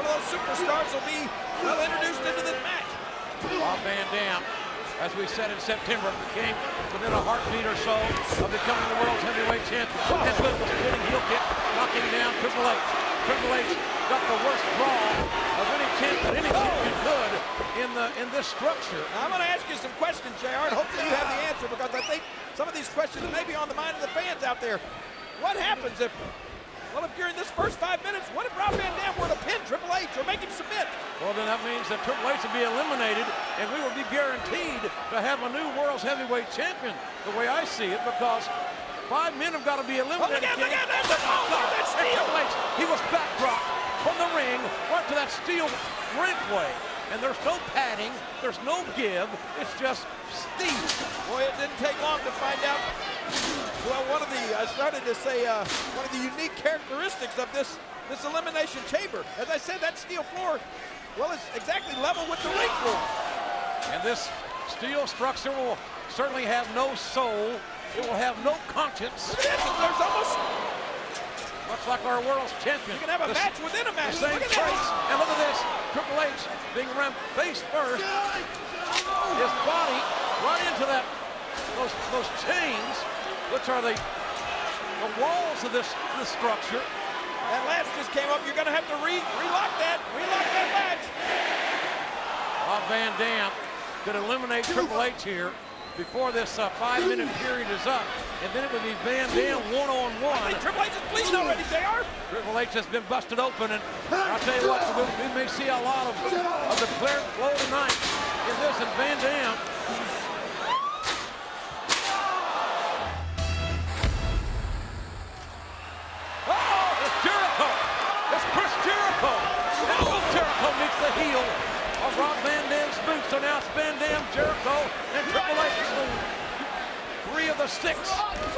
those superstars will be well introduced into this match. Rob Van Dam, as we said in September, came within a heartbeat or so of becoming the world's heavyweight champion. And with the spinning heel kick, knocking down Triple H. Triple H got the worst draw of any champion could in this structure. Now, I'm going to ask you some questions, JR, and hopefully you have the answer, because I think some of these questions may be on the mind of the fans out there. What happens if during this first 5 minutes, what if Rob Van Dam were to pin Triple H or make him submit? Well, then that means that Triple H would be eliminated, and we would be guaranteed to have a new world's heavyweight champion, the way I see it, because 5 men have got to be eliminated. Look at that! That steel! Triple H, he was backdropped from the ring right to that steel rickway. And there's no padding, there's no give, it's just steel. Boy, it didn't take long to find out. Well, one of the unique characteristics of this Elimination Chamber. As I said, that steel floor, well, it's exactly level with the ring floor. And this steel structure will certainly have no soul. It will have no conscience. Look at this, there's almost... Much like our world's champion. You can have a match within a match. The same traits. And look at this. Triple H being rammed face first. His body right into those chains, which are the walls of this structure. That latch just came up. You're going to have to relock that latch. Rob Van Dam could eliminate Triple H here before this 5-minute period is up, and then it would be Van Dam one-on-one. I think Triple H is bleeding already, JR. Triple H has been busted open, and I'll tell you what, we may see a lot of declared flow tonight in this, and Van Dam. Oh, it's Jericho. It's Chris Jericho. And Jericho meets the heel of Rob Van Dam's boots. So now it's Van Dam, Jericho, and Triple H. 3 of the 6.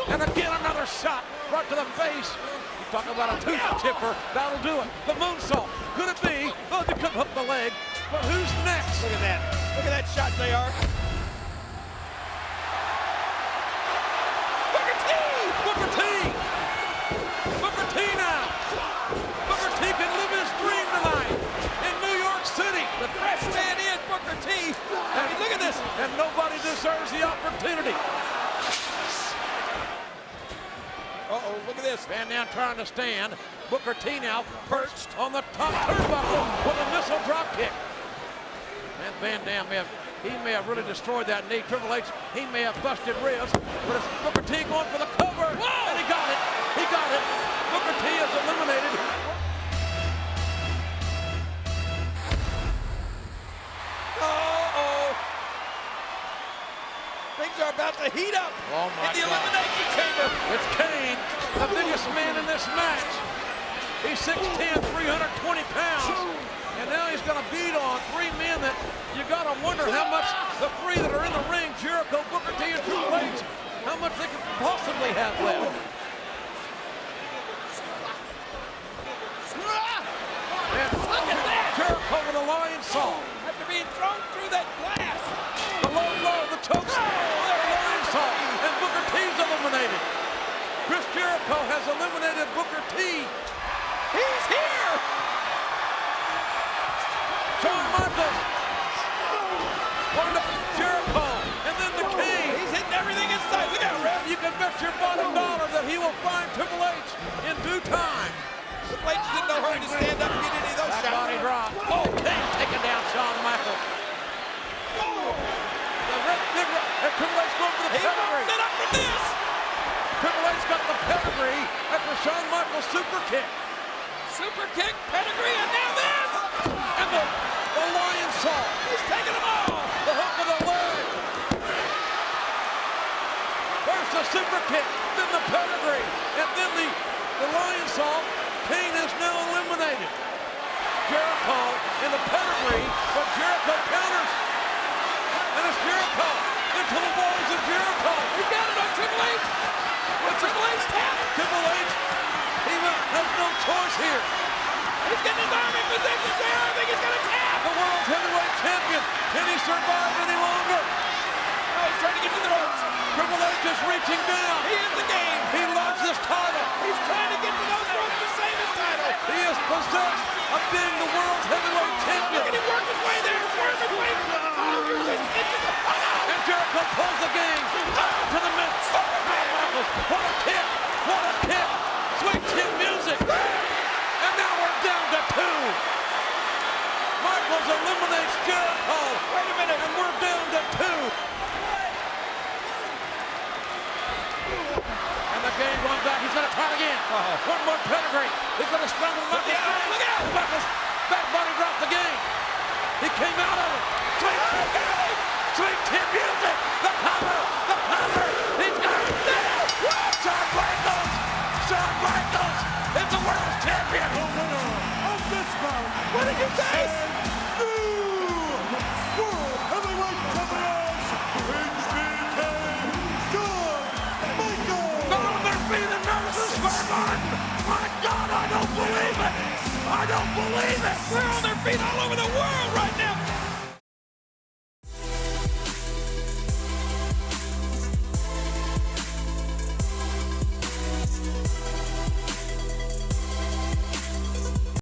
And again, another shot right to the face. You talk about a tooth chipper. That'll do it. The moonsault. Could it be? Oh, they couldn't hook the leg. But who's next? Look at that. Look at that shot, JR. Booker T! Booker T! Booker T now! Booker T this, and nobody deserves the opportunity. Uh-oh, look at this. Van Dam trying to stand. Booker T now perched on the top turnbuckle with a missile drop kick. And Van Dam may have really destroyed that knee. Triple H, he may have busted ribs, but it's Booker T going for the cover. Whoa! And he got it. He got it. Booker T is eliminated. Uh-oh. Things are about to heat up in the Elimination Chamber. It's Kane, the biggest man in this match. He's 6'10", 320 pounds. And now he's going to beat on three men that you got to wonder how much the three that are in the ring, Jericho, Booker T, and Triple H, how much they could possibly have left. And look at that! Jericho with a lion saw. After being thrown through that glass. The low blow, the choke slam, the lion saw, and Booker T's eliminated. Chris Jericho has eliminated Booker T. He's here! Shawn Michaels. Jericho, and then the King. He's hitting everything in sight. Look out, Ref. You can bet your bottom dollar that he will find Triple H in due time. Triple H is in no hurry to stand up and get any of those shots. Body drop. Oh, King taking down Shawn Michaels. And Triple H going for the pedigree. He won't sit up from this. Triple H got the pedigree after Shawn Michaels' super kick. Super kick, pedigree, and now this. And the lion saw. He's taking them all. The hook of the leg. First the super kick, then the pedigree, and then the lion saw. Kane is now eliminated. Jericho in the pedigree, but Jericho counters. And it's Jericho into the walls of Jericho. He got it on Triple H. With Triple H tap. Triple H, he has no choice here. He's getting his arm in position there. I think he's going to tap. The world heavyweight champion. Can he survive any longer? No, he's trying to get to the ropes. Triple H is reaching down. He is the game. He loves this title. He's trying to get to those ropes to save his title. He is possessed of being the world's heavyweight champion. Look at him work his way there. Work his way. And Jericho pulls the game to the mid. What a kick. What a kick. Sweet chin music. And now we're down to two. Michaels eliminates Jericho. Wait a minute. And we're down to two. And the game going back. He's going to try it again. One more pedigree. He's going to strangle Michaels. Look out. Michaels back body dropped the game. He came out of it. Sweet chin music. The cover. The cover. He's got it. Shawn Michaels. Shawn Michaels is the world champion. The winner of this bout. What did you say? World heavyweight champions, HBK, Shawn Michaels. Not on their feet and nervous for Martin. My God, I don't believe it. I don't believe it. They're on their feet all over the world.